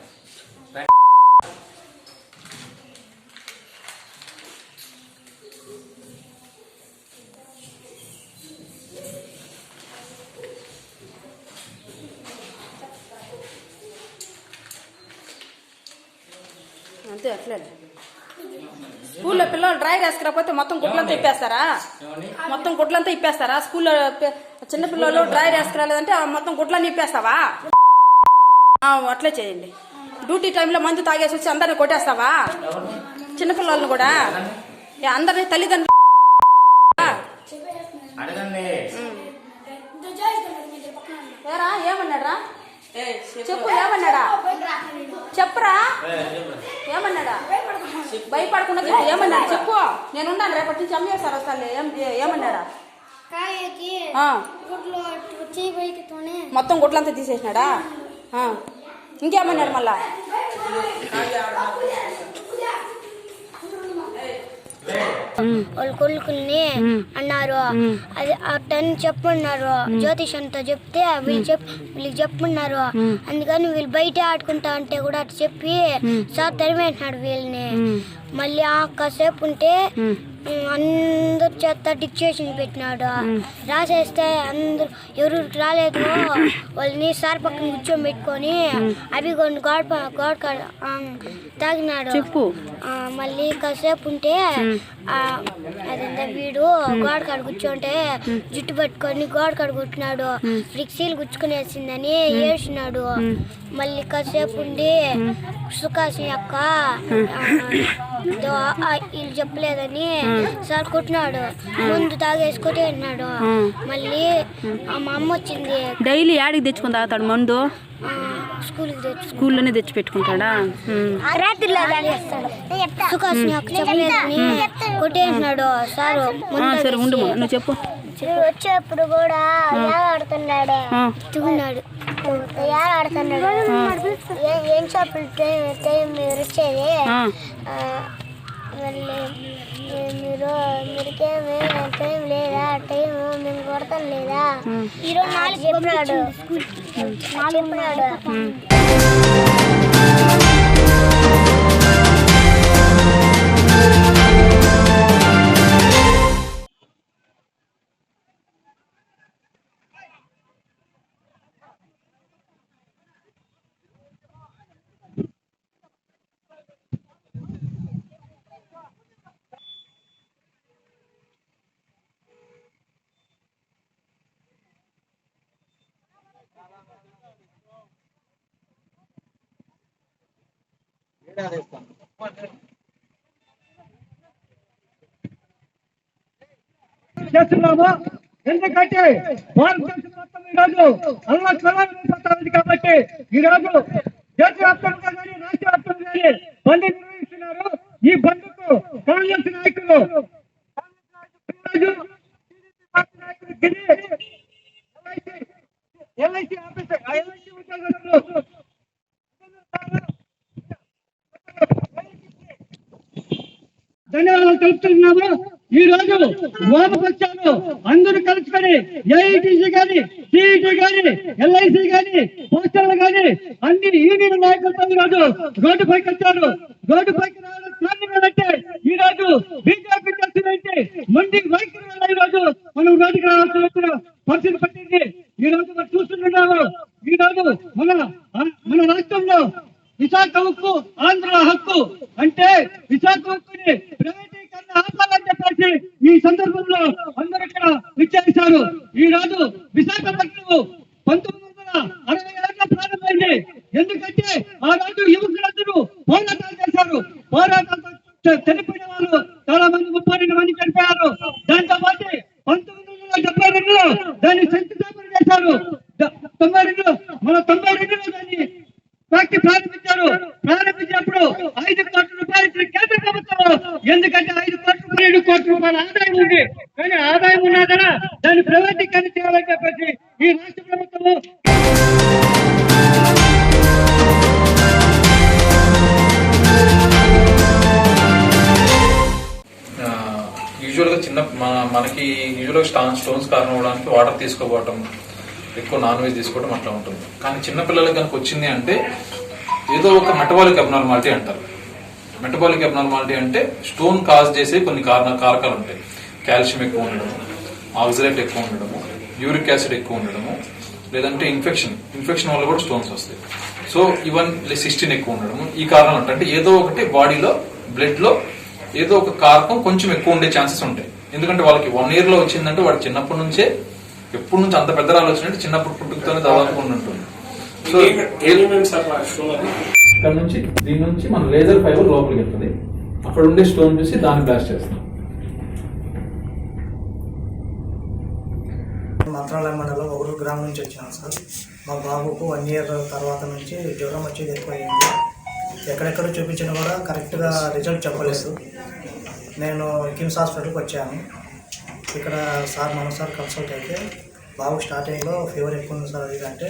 అంతే అట్లే. స్కూల్లో పిల్లలు డ్రై వేసుకురాకపోతే మొత్తం గుడ్లంతా ఇప్పేస్తారా? మొత్తం గుడ్లంతా ఇప్పేస్తారా? స్కూల్లో చిన్నపిల్లలు డ్రై వేసుకురాలేదంటే మొత్తం గుడ్లన్నీ ఇప్పేస్తావా? అట్లే చేయండి. డ్యూటీ టైంలో మందు తాగేసి వచ్చి అందరిని కొట్టేస్తావా? చిన్నపిల్లలను కూడా అందరినీ తల్లిదండ్రులు ఏరా ఏమన్నాడా? చెప్పు ఏమన్నాడా? చెప్పురా ఏమన్నాడా? భయపడకుండా చెప్పు ఏమన్నాడు చెప్పు. నేను ఉన్నాను, రేపటి నుంచి అమ్మేసారు వస్తాను. ఏమన్నాడా? మొత్తం గుడ్లంతా తీసేసినాడా? ఇంకేమన్నాడు మళ్ళా? వాళ్ళ కొడుకుల్ని అన్నారు. అది అట్టని చెప్పున్నారు. జ్యోతిషంతో చెప్తే వీళ్ళకి చెప్పున్నారు. అందుకని వీళ్ళు బయట ఆడుకుంటా అంటే కూడా అటు చెప్పి సార్ తరిమేసినాడు వీళ్ళని. మళ్ళీ కాసేపు ఉంటే అందరు చేత డిక్టేషన్ పెట్టినాడు. రాసేస్తే అందరు ఎవరికి రాలేదు వాళ్ళని సార్ పక్కన కూర్చోబెట్టుకొని అవి కొన్ని గోడ తాగినాడు. మళ్ళీ కాసేపు ఉంటే అదంతా వీడు గోడ కాడ కూర్చోంటే జుట్టు పట్టుకొని గోడ కాడ కూర్చున్నాడు. ఫ్రిక్సీలు గుచ్చుకునేసిందని ఏడ్చినాడు. మళ్ళీ కాసేపు ఉండి సుఖాసి అక్క వీళ్ళు చెప్పలేదని సార్ కొట్టినాడు. ముందు తాగేసుకుంటే అన్నాడు. మళ్ళీ మా అమ్మ వచ్చింది. డైలీ యాడికి తెచ్చుకుని తాగుతాడు మందు? స్కూల్లోనే తెచ్చి పెట్టుకుంటాడా? సుఖాసిని అక్క చెప్పలేదని కొట్టేసినాడు సారు. సరే ఉండు నువ్వు చెప్పు. వచ్చేప్పుడు కూడా ఆడుతున్నాడు, తిన్నాడు, ఆడుతున్నాడు. ఏం షాపులు మీరు వచ్చేది? మళ్ళీ మీరికేమి టైం లేదా చూడటం లేదా ఈరోజు 4 చెప్పాడు చెప్పాడు. చేస్తున్నాము ఎందుకంటే భారతదేశం మొత్తం ఈరోజు అల్లకల్లాడిపోతుంది కాబట్టి ఈరోజు దేశవ్యాప్తంగా కానీ రాష్ట్ర వ్యాప్తంగా కానీ బంద్ నిర్వహిస్తున్నారు. ఈ బంద్కు కాంగ్రెస్ నాయకులు ఎల్ఐసి ఆఫీసర్ ఎల్ఐసి ఉద్యోగస్తులు ధన్యవాదాలు తెలుపుతున్నాము. ఈ రోజు వామపక్షాలు అందరూ కలుసుకొని ఏఐటీసీ గాని సిఈటీ గాని ఎల్ఐసి గాని పోస్టర్లు గాని అన్ని యూనియన్ నాయకులతో ఈ రోజు రోడ్డుపైకి వచ్చారు. రోడ్డుపైకి రావడం కారణం ఏంటంటే ఈ రోజు బీజేపీ చేస్తుందంటే మంది వైఖరి వల్ల ఈ రోజు మనం రోడ్డుకి రావాల్సి వచ్చిన పరిస్థితి పట్టింది. ఈ రోజు మనం చూస్తున్నాము. ఈ రోజు మన రాష్ట్రంలో విశాఖ ఉక్కు ఆంధ్ర హక్కు అంటే విశాఖ హక్కుని ప్రైవేటీకరణ ఆపాలని చెప్పేసి ఈ సందర్భంలో అందరూ ఇక్కడ విచ్చేశారు. ఈ రోజు విశాఖపట్నం 1967లో ప్రారంభమైంది. ఎందుకంటే ఆ రోజు యువకులందరూ పోరాటాలు చేశారు. పోరాటాలు చనిపోయిన వాళ్ళు చాలా మంది 32 మంది చనిపోయారు. దాంతో పాటు 1972లో దాన్ని శంకుస్థాపన చేశారు. 92లో దాన్ని ఫ్యాక్టరీ ప్రారంభించారు. ప్రారంభించినప్పుడు 5 కోట్ల రూపాయలు ఇచ్చిన కేంద్ర ప్రభుత్వం. ఎందుకంటే 5 కోట్ల రూపాయలు 7 కోట్ల రూపాయల ఆదాయం ఉంది. కానీ ఆదాయం ఉన్నా కదా దాన్ని ప్రైవేటీకరణ చేయాలని చెప్పేసి ఈ రాష్ట్ర ప్రభుత్వము యూజువల్గా మనకి యూజువల్గా స్టోన్స్ కారణం అవడానికి వాటర్ తీసుకోపోవటం, ఎక్కువ నాన్ వెజ్ తీసుకోవడం అట్లా ఉంటుంది. కానీ చిన్నపిల్లలకి కనుక వచ్చింది అంటే ఏదో ఒక మెటబాలిక్ అబ్నార్మాలిటీ అంటారు. మెటబాలిక్ అబ్నార్మాలిటీ అంటే స్టోన్ కాజ్ చేసే కొన్ని కారకాలు ఉంటాయి. కాల్షియం ఎక్కువ ఉండడము, ఆక్సిలేట్ ఎక్కువ ఉండడము, యూరిక్ యాసిడ్ ఎక్కువ ఉండడము, లేదంటే ఇన్ఫెక్షన్ వల్ల కూడా స్టోన్స్ వస్తాయి. సో ఈవెన్ సిస్టిన్ ఎక్కువ ఉండడము, ఈ కారణాలు ఉంటాయి. అంటే ఏదో ఒకటి బాడీలో బ్లడ్ లో ఏదో ఒక కారకం కొంచెం ఎక్కువ ఉండే ఛాన్సెస్ ఉంటాయి. ఎందుకంటే వాళ్ళకి 1 year లో వచ్చిందంటే వాడు చిన్నప్పటి నుంచే ఎప్పటి నుంచి అంత పెద్ద రాళ్ళు వచ్చినట్టు చిన్నప్పుడు పుట్టుకతోనే దాదాపు ఉంటుంది. సో ఇక్కడ నుంచి దీని నుంచి మన లేజర్ ఫైబర్ లోపలికి వెళ్తుంది. అక్కడ ఉండే స్టోన్ చూసి దాన్ని బ్లాస్ట్ చేస్తాం. మంత్రాలయం మండలం ఒకరు గ్రామం నుంచి వచ్చినాను సార్. మా బాబుకు 1 year తర్వాత నుంచి జ్వరం వచ్చేది ఎక్కువైంది. ఎక్కడెక్కడ చూపించినా కూడా కరెక్ట్గా రిజల్ట్ చెప్పలేదు. నేను కిమ్స్ హాస్పిటల్కి వచ్చాను. ఇక్కడ సార్ మనసారి కన్సల్ట్ అయితే బాబు స్టార్టింగ్లో ఫీవర్ ఎక్కువ ఉంది సార్. అది అంటే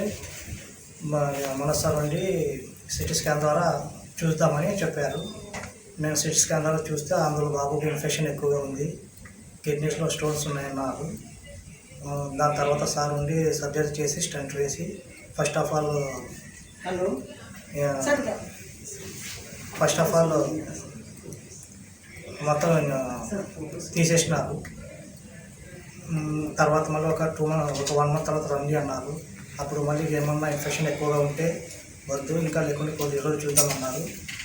మనసారి నుండి సిటీ స్కాన్ ద్వారా చూద్దామని చెప్పారు. నేను సిటీ స్కాన్ ద్వారా చూస్తే అందులో బాబుకి ఇన్ఫెక్షన్ ఎక్కువగా ఉంది, కిడ్నీస్లో స్టోన్స్ ఉన్నాయన్నారు. దాని తర్వాత సార్ ఉండి సర్జరీ చేసి స్టంట్ వేసి ఫస్ట్ ఆఫ్ ఆల్ మొత్తం తీసేసినారు. తర్వాత మళ్ళీ ఒక 1 month తర్వాత రండి అన్నారు. అప్పుడు మళ్ళీ ఏమన్నా ఇన్ఫెక్షన్ ఎక్కువగా ఉంటే వద్దు, ఇంకా లేకుంటే కొద్ది రోజులు చూద్దామన్నారు.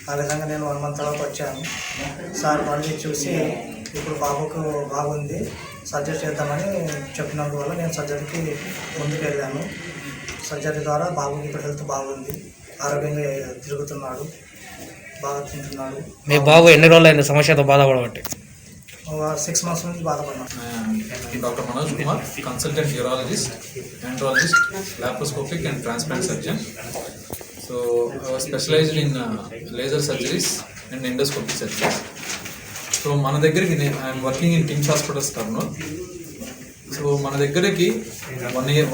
ఆ విధంగా నేను 1 month తర్వాత వచ్చాను. సార్ మళ్ళీ చూసి ఇప్పుడు బాబుకు బాగుంది, సర్జరీ చేద్దామని చెప్పినందువల్ల నేను సర్జరీకి ముందుకు వెళ్ళాను. సర్జరీ ద్వారా బాబుకి ఇప్పుడు హెల్త్ బాగుంది, ఆరోగ్యంగా తిరుగుతున్నాడు, బాగా తింటున్నాడు. మీ బాబు ఎన్ని రోజులు అయిన సమస్యతో బాధపడబట్టి? 6 months నుంచి బాధపడినాను. Doctor Manoj Kumar, consultant urologist, andrologist, laparoscopic and transplant surgeon. So specialised in laser surgeries and endoscopic surgeries. So మన దగ్గరికి I'm working in KIMS hospitals Kurnool. So మన దగ్గరికి 1.5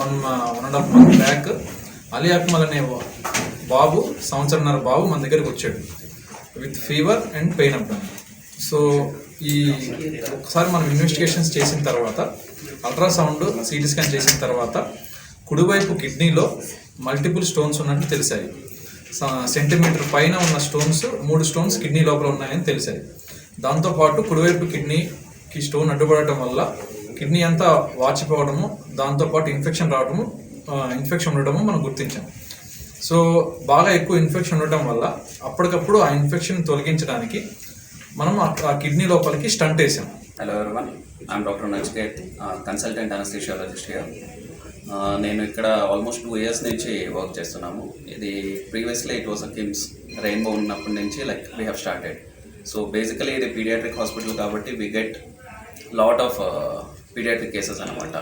month బ్యాక్ అలీ అక్మల్ అనే బాబు, 1.5 సంవత్సరాల బాబు మన దగ్గరికి వచ్చాడు with fever and pain abdomen. So ఈ ఒకసారి మనం ఇన్వెస్టిగేషన్స్ చేసిన తర్వాత అల్ట్రాసౌండ్ సిటీ స్కాన్ చేసిన తర్వాత కుడివైపు కిడ్నీలో మల్టిపుల్ స్టోన్స్ ఉన్నట్టు తెలిసాయి. సెంటీమీటర్ పైన ఉన్న స్టోన్స్ 3 స్టోన్స్ కిడ్నీ లోపల ఉన్నాయని తెలిసాయి. దాంతోపాటు కుడివైపు కిడ్నీకి స్టోన్ అడ్డుపడటం వల్ల కిడ్నీ అంతా వాచిపోవడము, దాంతోపాటు ఇన్ఫెక్షన్ ఉండడము మనం గుర్తించాం. సో బాగా ఎక్కువ ఇన్ఫెక్షన్ ఉండటం వల్ల అప్పటికప్పుడు ఆ ఇన్ఫెక్షన్ తొలగించడానికి మనం ఆ కిడ్నీ లోపలికి స్టంట్ వేసాం. Hello everyone, I'm doctor Nachiket, consultant anaesthesiologist here. నేను ఇక్కడ ఆల్మోస్ట్ 2 years నుంచి వర్క్ చేస్తున్నాము. ఇది previously it was a KIMS Rainbow ఉన్నప్పటి నుంచి like we have started. So basically ఇది పీడియాట్రిక్ హాస్పిటల్ కాబట్టి we get lot of paediatric cases అనమాట.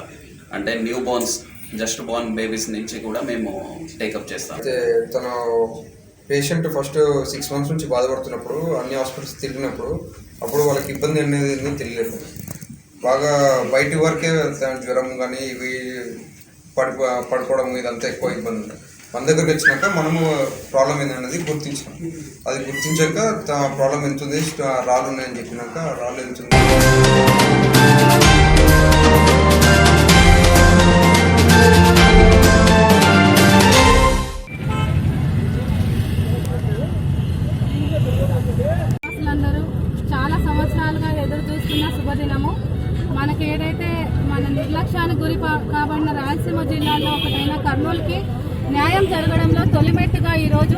అంటే newborns, just born babies నుంచి కూడా మేము టేకప్ చేస్తాం. తన పేషెంట్ ఫస్ట్ 6 months నుంచి బాధపడుతున్నప్పుడు అన్ని హాస్పిటల్స్ తిరిగినప్పుడు అప్పుడు వాళ్ళకి ఇబ్బంది అనేది తెలియలేదు. బాగా బయటి వరకే జ్వరం కానీ ఇవి పడుకోవడం ఇదంతా ఎక్కువ ఇబ్బంది ఉంటుంది. మన దగ్గరికి వచ్చినాక మనము ప్రాబ్లం ఏందనేది గుర్తించాం. అది గుర్తించాక ప్రాబ్లం ఎంత ఉంది, రాళ్ళు ఉన్నాయని చెప్పినాక రాళ్ళు ఎంత ఉంది. చాలా సంవత్సరాలుగా ఎదురు చూస్తున్న శుభదినము. మనకి ఏదైతే మన నిర్లక్ష్యానికి గురి కాబడిన రాయలసీమ జిల్లాలో ఒకటైన కర్నూలుకి న్యాయం జరగడంలో తొలిమెట్టుగా ఈరోజు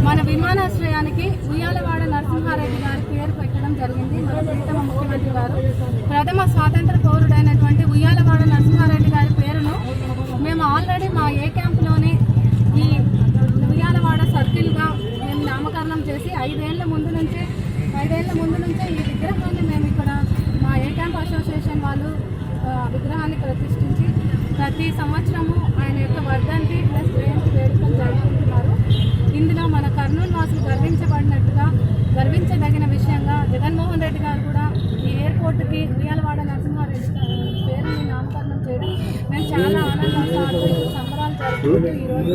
మన విమానాశ్రయానికి ఉయ్యాలవాడ నరసింహారెడ్డి గారి పేరు పెట్టడం జరిగింది. మన ప్రీతమ ముఖ్యమంత్రి గారు ప్రథమ స్వాతంత్ర పౌరుడైనటువంటి ఉయ్యాలవాడ నరసింహారెడ్డి గారి పేరును మేము ఆల్రెడీ మా ఏ క్యాంపులోనే ఈ ఉయ్యాలవాడ సర్కిల్గా మేము నామకరణం చేసి 5 ఏళ్ల ముందు నుంచే ఈ విగ్రహాన్ని మేము ఇక్కడ మా ఏ క్యాంప్ అసోసియేషన్ వాళ్ళు విగ్రహాన్ని ప్రతిష్ఠించి ప్రతి సంవత్సరము ఆయన యొక్క వర్ధంతి ప్లస్ జయంతి వేడుకలు జరుపుకుంటున్నారు. ఇందులో మన కర్నూలు వాసులు గర్వించదగిన విషయంగా జగన్మోహన్ రెడ్డి గారు కూడా ఈ ఎయిర్పోర్ట్కి ఉయ్యాలవాడ నరసింహారెడ్డి పేరుని నామకరణం చేయడం మేము చాలా ఆనందంగా సంబరాలు జరుపుకుంటూ ఈరోజు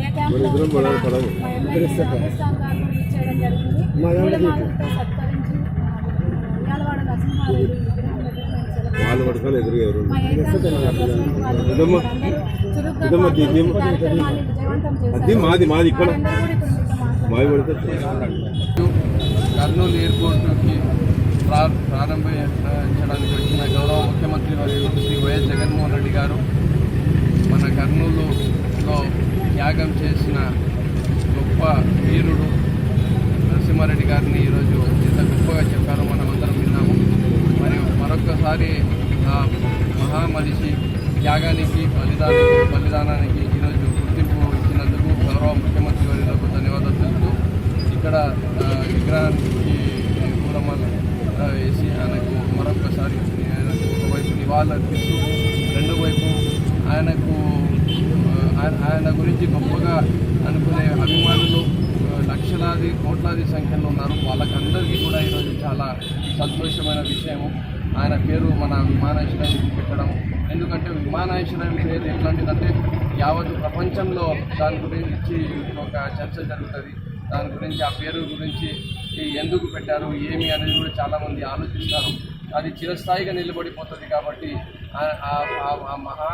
ఏ క్యాంప్లో మా ఎమ్మెల్యే రాజస్థాన్ గారు చేయడం జరిగింది. పూలమాలతో సత్కరించి ఉయ్యాలవాడ నరసింహారెడ్డి విగ్రహం దగ్గర మా ఏ క్యాంప్ కార్యక్రమాన్ని విజయవంతం చేశారు. కర్నూలు ఎయిర్పోర్టుకి ప్రారంభించడానికి వచ్చిన గౌరవ ముఖ్యమంత్రి వర్యులు శ్రీ వైఎస్ జగన్మోహన్ రెడ్డి గారు మన కర్నూలులో త్యాగం చేసిన గొప్ప వీరుడు నరసింహారెడ్డి గారిని ఈరోజు ఎంత గొప్పగా చెప్పారో మనం అందరం విన్నాము. మరియు మరొక్కసారి ఆ మహామనిషి త్యాగానికి బలిదానానికి ఈరోజు గుర్తింపు ఇచ్చినందుకు గౌరవ ముఖ్యమంత్రి వర్యులకు ధన్యవాదాలు తెలుపుతూ ఇక్కడ విగ్రహానికి పూలమాల వేసి ఆయనకు మరొకసారి ఆయనకు ఒకవైపు నివాళులర్పిస్తూ రెండో వైపు ఆయన గురించి గొప్పగా అనుకునే అభిమానులు లక్షలాది కోట్లాది సంఖ్యలో ఉన్నారు. వాళ్ళకందరికీ కూడా ఈరోజు చాలా సంతోషమైన విషయము ఆయన పేరు మన విమానాశ్రయానికి పెట్టడం. ఎందుకంటే విమానాశ్రయం పేరు ఎట్లాంటిదంటే యావత్ ప్రపంచంలో దాని గురించి ఒక చర్చ జరుగుతుంది. దాని గురించి ఆ పేరు గురించి ఎందుకు పెట్టారు ఏమి అనేది కూడా చాలామంది ఆలోచిస్తారు. అది చిరస్థాయిగా నిలబడిపోతుంది. కాబట్టి ఆ మహా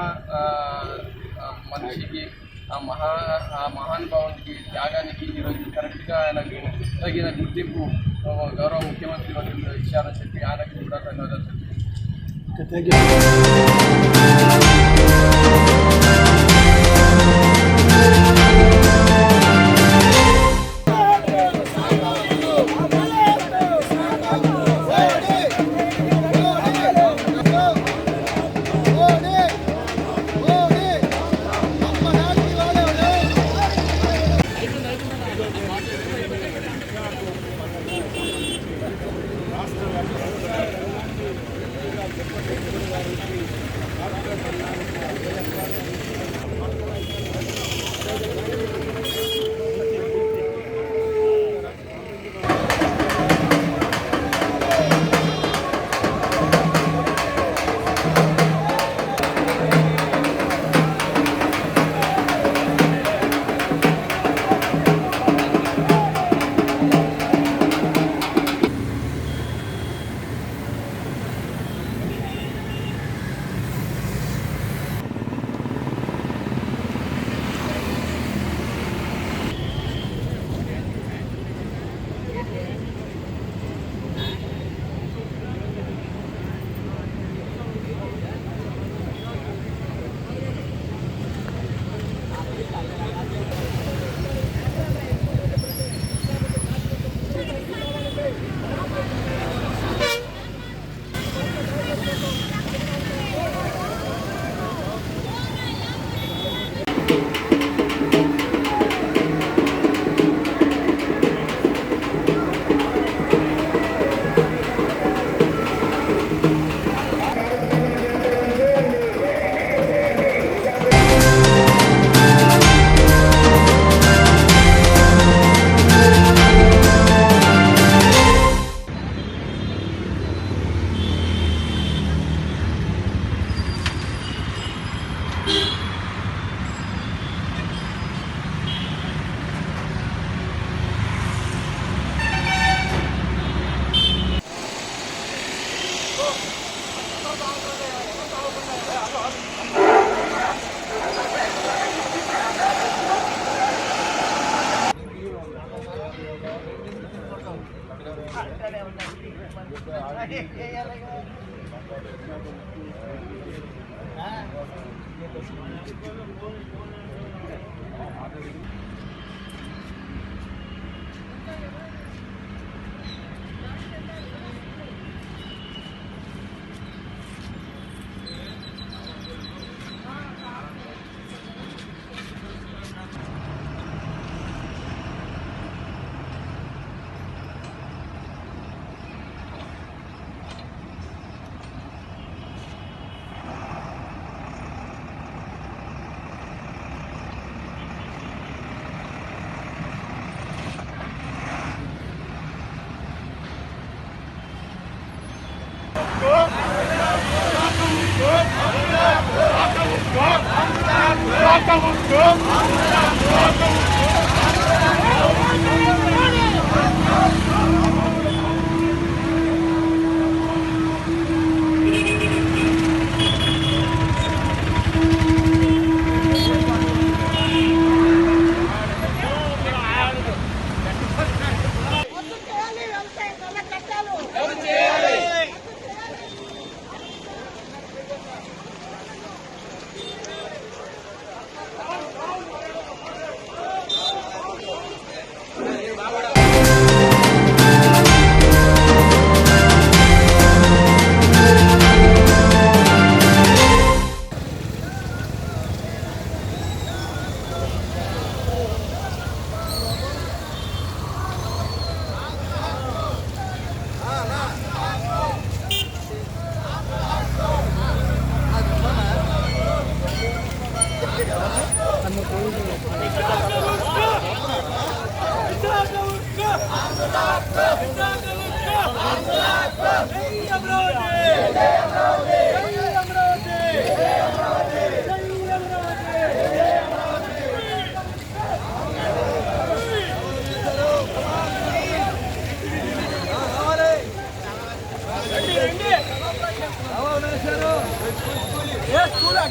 మనిషికి ఆ మహానుభావునికి త్యాగానికి ఈరోజు కరెక్ట్గా ఆయనకు తగిన గుర్తింపు గౌరవ ముఖ్యమంత్రి వర్యులు ఇచ్చారని చెప్పి ఆయనకు కూడా ధన్యవాదాలు చెప్తున్నాను.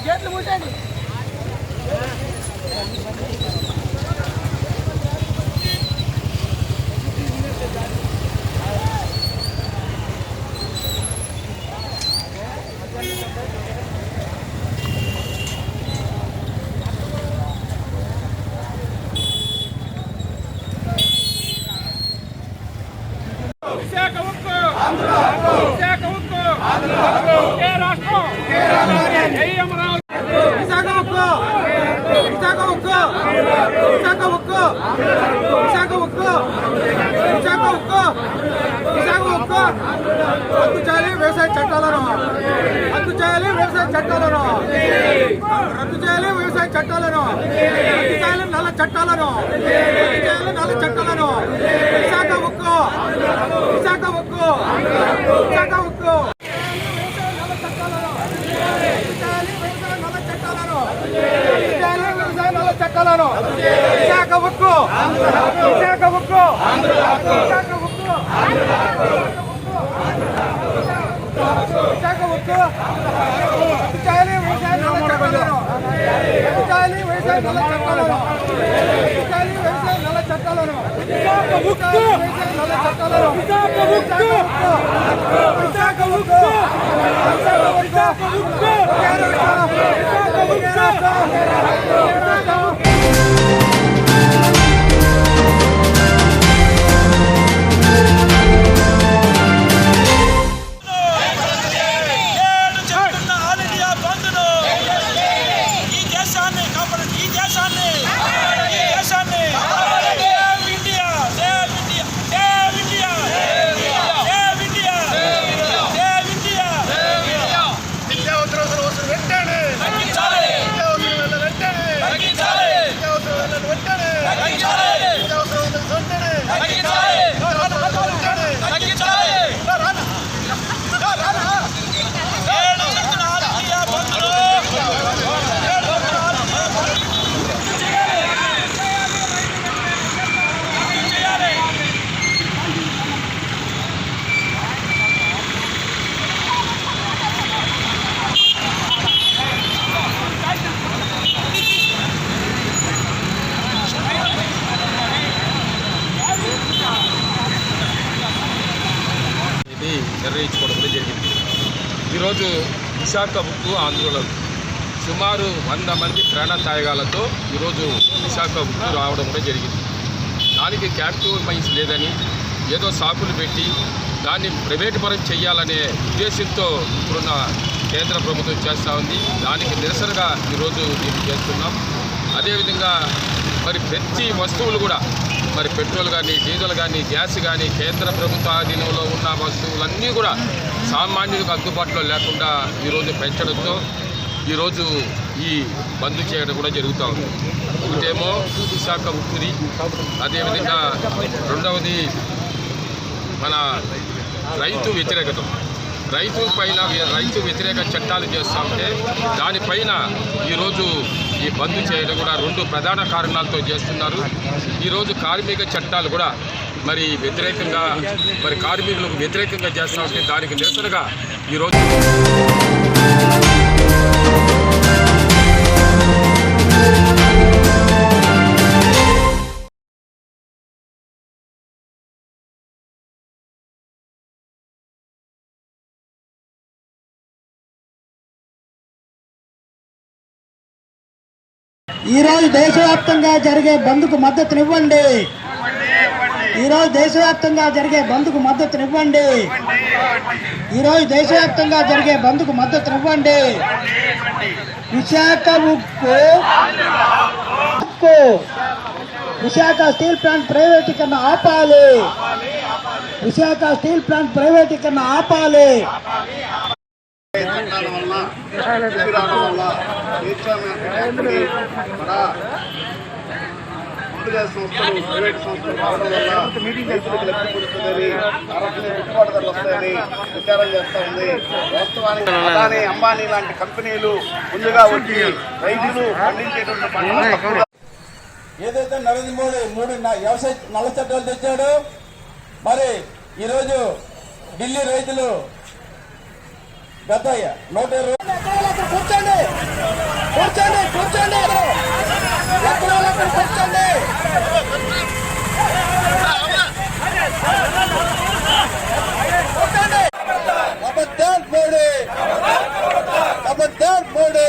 గేట్లు మూసేయండి. విశాఖ ఉక్కు విశాఖ ఉక్కు ఏ రాష్ట్రం జై అమరావతి విశాఖ ఉక్కు విశాఖ ఉక్కు విశాఖ ఉక్కు విశాఖ ఉక్కు విశాఖ ఉక్కు విశాఖ ఉక్కు రద్దు చేయాలి వ్యవసాయ చట్టాలను రద్దు చేయాలి వ్యవసాయ చట్టాలను రద్దు చేయాలి వ్యవసాయ చట్టాలను రద్దు చేయాలి నల్ల చట్టాలను రద్దు చేయాలి నల్ల చట్టాలను విశాఖ ఉక్కు విశాఖ ఉక్కు విశాఖ ఉక్కు చట్టాలను విశాఖ ఉక్కు విశాఖ ఉక్కు విశాఖ ఉక్కు విశాఖ ఉక్కు చేయాలి వ్యవసాయ నల్ల చట్టాలను చేయాలి వ్యవసాయ నల్ల చట్టాలను చేయాలి వ్యవసాయ నల్ల చట్టాలను విశాఖ ఉక్కు నల్ల చట్టాలను విశాఖ ఉక్కు విశాఖ ఉక్కు విశాఖ ఉక్కు ఈరోజు విశాఖ ఉక్కు ఆందోళన సుమారు 100 మంది ప్రాణత్యాగాలతో ఈరోజు విశాఖ ఉక్కు రావడం కూడా జరిగింది. దానికి క్యాపిటల్ మైన్స్ లేదని ఏదో సాకులు పెట్టి దాన్ని ప్రైవేటు పరం చేయాలనే ఉద్దేశంతో ఇప్పుడున్న కేంద్ర ప్రభుత్వం చేస్తూ ఉంది. దానికి నిరసనగా ఈరోజు దీన్ని చేస్తున్నాం. అదేవిధంగా మరి ప్రతి వస్తువులు కూడా మరి పెట్రోల్ కానీ, డీజిల్ కానీ, గ్యాస్ కానీ కేంద్ర ప్రభుత్వ ఆధీనంలో ఉన్న వస్తువులన్నీ కూడా సామాన్యులకు అందుబాటులో లేకుండా ఈరోజు పెంచడంతో ఈరోజు ఈ బంద్ చేయడం కూడా జరుగుతూ ఉంది. ఒకటేమో విశాఖ ఉక్కుది, అదేవిధంగా రెండవది మన రైతు వ్యతిరేకత. రైతు వ్యతిరేక చట్టాలు చేస్తూ ఉంటే దానిపైన ఈరోజు ఈ బంద్ చేయడం కూడా 2 ప్రధాన కారణాలతో చేస్తున్నారు. ఈరోజు కార్మిక చట్టాలు కూడా మరి వ్యతిరేకంగా మరి కార్మికులకు వ్యతిరేకంగా చేస్తూ ఉంటే దానికి నిరసనగా ఈరోజు ఈరోజు దేశవ్యాప్తంగా జరిగే బంద్కు మద్దతునివ్వండి. ఈరోజు దేశవ్యాప్తంగా జరిగే బంద్కు మద్దతునివ్వండి. ఈరోజు దేశవ్యాప్తంగా జరిగే బంద్కు మద్దతునివ్వండి. విశాఖ ఉక్కు, విశాఖ స్టీల్ ప్లాంట్ ప్రైవేటీకరణ ఆపాలి. విశాఖ స్టీల్ ప్లాంట్ ప్రైవేటీకరణ ఆపాలి. సంస్థలు ప్రైవేట్ సంస్థలు రావడం వల్ల రైతులకు లబ్ధి పొందుతుందని గిట్టుబాటు ధరలు వస్తాయని ప్రచారం చేస్తూ ఉంది. వాస్తవానికి అదానీ, అంబానీ లాంటి కంపెనీలు ముందుగా వచ్చి రైతులు పండించేటువంటి పంటలు ఏదైతే నరేంద్ర మోడీ 3 వ్యవసాయ నల్ల చట్టాలు తెచ్చాడో మరి ఈరోజు ఢిల్లీ రైతులు గత 120 కూర్చోండి కూర్చోండి కూర్చోండి కూర్చోండి. ఖబర్దార్ మోడీ, ఖబర్దార్ మోడీ.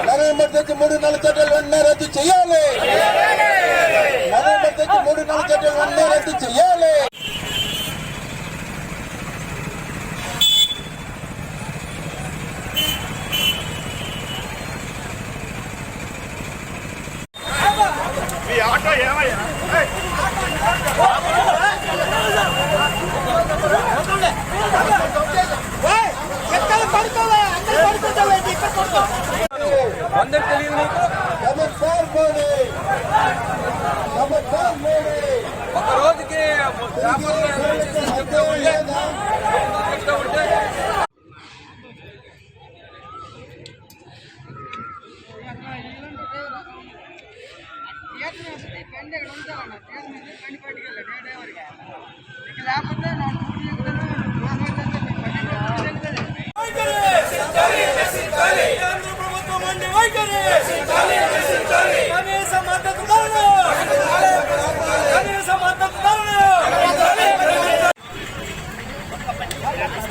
నరేంద్ర మోడీ తెచ్చి 3 నల్ల చట్టాలు వెంటనే రద్దు చేయాలి. నరేంద్ర మోడీ తెచ్చి 3 నల్ల చట్టాలు వెంటనే రద్దు చేయాలి. మీ ఆటో ఏమయ్యా? ఒక రోజుకి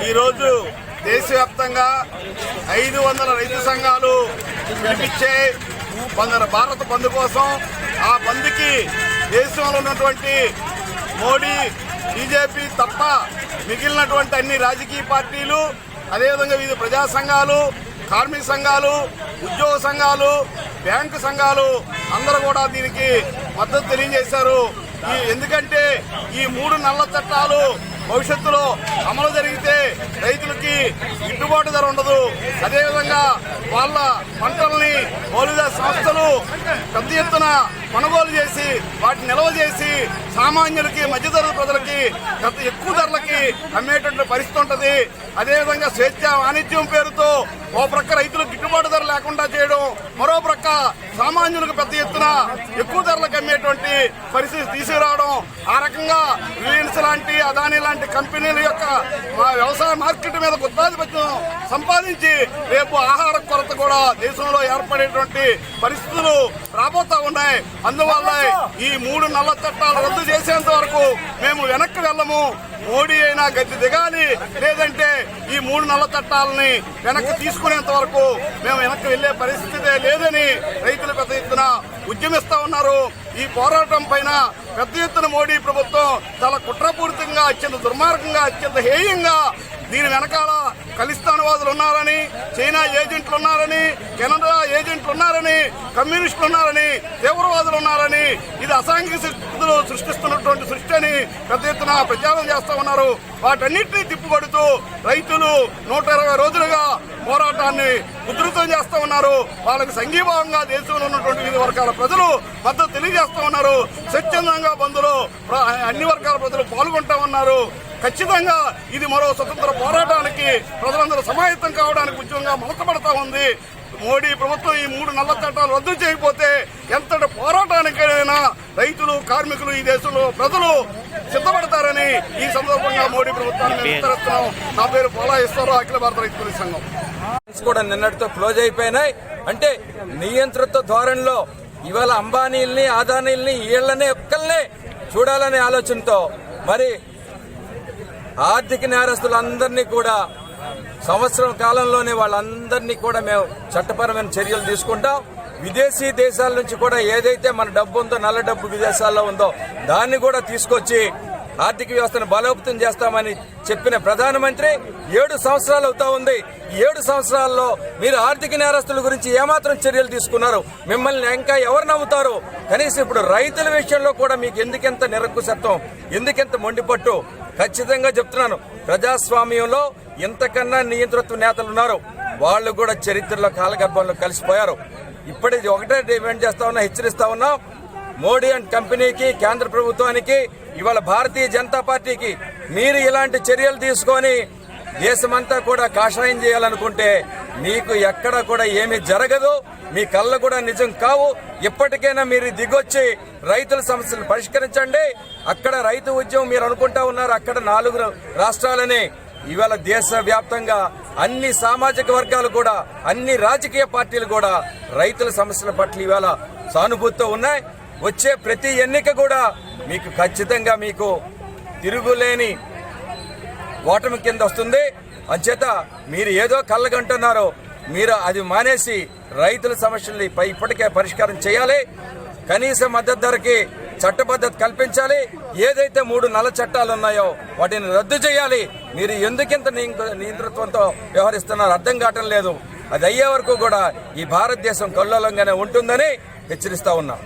ఈరోజు దేశవ్యాప్తంగా 500 రైతు సంఘాలు పిలిపించే భారత బంద్ కోసం. ఆ బంద్కి దేశంలో ఉన్నటువంటి మోడీ, బీజేపీ తప్ప మిగిలినటువంటి అన్ని రాజకీయ పార్టీలు, అదేవిధంగా వివిధ ప్రజా సంఘాలు, కార్మిక సంఘాలు, ఉద్యోగ సంఘాలు, బ్యాంకు సంఘాలు అందరూ కూడా దీనికి మద్దతు తెలియజేశారు. ఎందుకంటే ఈ 3 నల్ల చట్టాలు భవిష్యత్తులో అమలు జరిగితే రైతులకి గిట్టుబాటు ధర ఉండదు. అదేవిధంగా వాళ్ళ పంటల్ని మౌలిక సంస్థలు పెద్ద ఎత్తున కొనుగోలు చేసి వాటిని నిల్వ చేసి సామాన్యులకి, మధ్యతరగతి ప్రజలకి ఎక్కువ ధరలకి అమ్మేటటువంటి పరిస్థితి ఉంటుంది. అదేవిధంగా స్వేచ్ఛ వాణిజ్యం పేరుతో ఓ ప్రక్క రైతులకు గిట్టుబాటు ధర లేకుండా చేయడం, మరో ప్రక్క సామాన్యులకు పెద్ద ఎత్తున ఎక్కువ ధరలకు అమ్మేటువంటి పరిస్థితి తీసుకురావడం, ఆ రకంగా రిలయన్స్ లాంటి, అదానీ లాంటి కంపెనీల యొక్క వ్యవసాయ మార్కెట్ మీద గుత్తాధిపత్యం సంపాదించి రేపు ఆహార కొరత కూడా దేశంలో ఏర్పడేటువంటి పరిస్థితులు రాబోతా ఉన్నాయి. అందువల్ల ఈ 3 నల్ల చట్టాలు రద్దు చేసేంత వరకు మేము వెనక్కి వెళ్ళము. మోడీ అయినా గద్దె దిగాలి, లేదంటే ఈ 3 నల్ల చట్టాలని వెనక్కి తీసుకునేంత వరకు మేము వెనక్కి వెళ్లే పరిస్థితే లేదని రైతులు పెద్ద ఎత్తున ఉద్యమిస్తా ఉన్నారు. ఈ పోరాటం పైన పెద్ద ఎత్తున మోడీ ప్రభుత్వం చాలా కుట్రపూరితంగా, అత్యంత దుర్మార్గంగా, అత్యంత హేయంగా దీని వెనకాల ఖలిస్తాన్వాదులు ఉన్నారని, చైనా ఏజెంట్లు ఉన్నారని, కెనడా ఏజెంట్లు ఉన్నారని, కమ్యూనిస్టులు ఉన్నారని, తీవ్రవాదులు ఉన్నారని, ఇది అసాంఘిక శక్తులు సృష్టిస్తున్నటువంటి సృష్టి అని పెద్ద ఎత్తున ప్రచారం చేస్తా ఉన్నారు. వాటన్నిటినీ తిప్పుకొడుతూ రైతులు 120 రోజులుగా పోరాటాన్ని ఉధృతం చేస్తా ఉన్నారు. వాళ్ళకి సంఘీభావంగా దేశంలో ఉన్నటువంటి వివిధ వర్గాల ప్రజలు మద్దతు తెలియజేస్తా ఉన్నారు. స్వచ్ఛందంగా బంద్లో అన్ని వర్గాల ప్రజలు పాల్గొంటా ఉన్నారు. ఖచ్చితంగా ఇది మరో స్వతంత్ర పోరాటానికి ప్రజలందరూ సమాయత్తం కావడానికి ఉద్యమంగా మలకబడతా ఉంది. మోడీ ప్రభుత్వం ఈ 3 నల్ల చట్టాలు రద్దు చేయకపోతే ఎంతటి పోరాటానికైనా రైతులు, కార్మికులు, ఈ దేశంలో ప్రజలు సిద్ధపడతారని ఈ సందర్భంగా మోడీ ప్రభుత్వాన్ని హెచ్చరిస్తున్నాం. నా పేరు పోలా ఈశ్వరరావు, అఖిల భారత రైతు కూలీ సంఘం. కూడా నిన్నటితో క్లోజ్ అయిపోయినాయి. అంటే నియంతృత్వ ధోరణిలో ఇవాళ అంబానీల్ని, అదానీల్ని, వీళ్ళనే ఒక్కల్నే చూడాలనే ఆలోచనతో మరి ఆర్థిక నేరస్తులందరినీ కూడా సంవత్సరం కాలంలోనే వాళ్ళందరినీ కూడా మేము చట్టపరమైన చర్యలు తీసుకుంటాం. విదేశీ దేశాల నుంచి కూడా ఏదైతే మన డబ్బు ఉందో, నల్ల డబ్బు విదేశాల్లో ఉందో దాన్ని కూడా తీసుకొచ్చి ఆర్థిక వ్యవస్థను బలోపేతం చేస్తామని చెప్పిన ప్రధానమంత్రి 7 సంవత్సరాలు అవుతా ఉంది. ఈ 7 సంవత్సరాల్లో మీరు ఆర్థిక నేరస్తుల గురించి ఏమాత్రం చర్యలు తీసుకున్నారు? మిమ్మల్ని ఇంకా ఎవరు నమ్ముతారు? కనీసం ఇప్పుడు రైతుల విషయంలో కూడా మీకు ఎందుకెంత నిరంకుశత్వం, ఎందుకెంత మొండిపట్టు? ఖచ్చితంగా చెప్తున్నాను, ప్రజాస్వామ్యంలో ఇంతకన్నా నియంతృత్వ నేతలు ఉన్నారు. వాళ్ళు కూడా చరిత్రలో కాలగర్భంలో కలిసిపోయారు. ఇప్పటిది ఒకటే డిమాండ్ చేస్తా ఉన్నా, హెచ్చరిస్తా ఉన్నాం. మోడీ అండ్ కంపెనీకి, కేంద్ర ప్రభుత్వానికి, ఇవాళ భారతీయ జనతా పార్టీకి మీరు ఇలాంటి చర్యలు తీసుకొని దేశమంతా కూడా కాషాయం చేయాలనుకుంటే మీకు ఎక్కడ కూడా ఏమీ జరగదు. మీ కళ్ళ కూడా నిజం కావు. ఇప్పటికైనా మీరు దిగొచ్చి రైతుల సమస్యలు పరిష్కరించండి. అక్కడ రైతు ఉద్యమం మీరు అనుకుంటా ఉన్నారు, అక్కడ 4 రాష్ట్రాలని ఇవాళ దేశ వ్యాప్తంగా అన్ని సామాజిక వర్గాలు కూడా, అన్ని రాజకీయ పార్టీలు కూడా రైతుల సమస్యల పట్ల ఇవాళ సానుభూతితో ఉన్నాయి. వచ్చే ప్రతి ఎన్నిక కూడా మీకు ఖచ్చితంగా మీకు తిరుగులేని ఓటమి కింద వస్తుంది. అంచేత మీరు ఏదో కళ్ళగంటున్నారో మీరు అది మానేసి రైతుల సమస్యల్ని ఇప్పటికే పరిష్కారం చేయాలి. కనీస మద్దతు ధరకి చట్టబద్ధత కల్పించాలి. ఏదైతే 3 నల్ల చట్టాలు ఉన్నాయో వాటిని రద్దు చేయాలి. మీరు ఎందుకింత నియంతృత్వంతో వ్యవహరిస్తున్నారో అర్థం కావటం లేదు. అది అయ్యే వరకు కూడా ఈ భారతదేశం కల్లోలంగానే ఉంటుందని హెచ్చరిస్తా ఉన్నాం.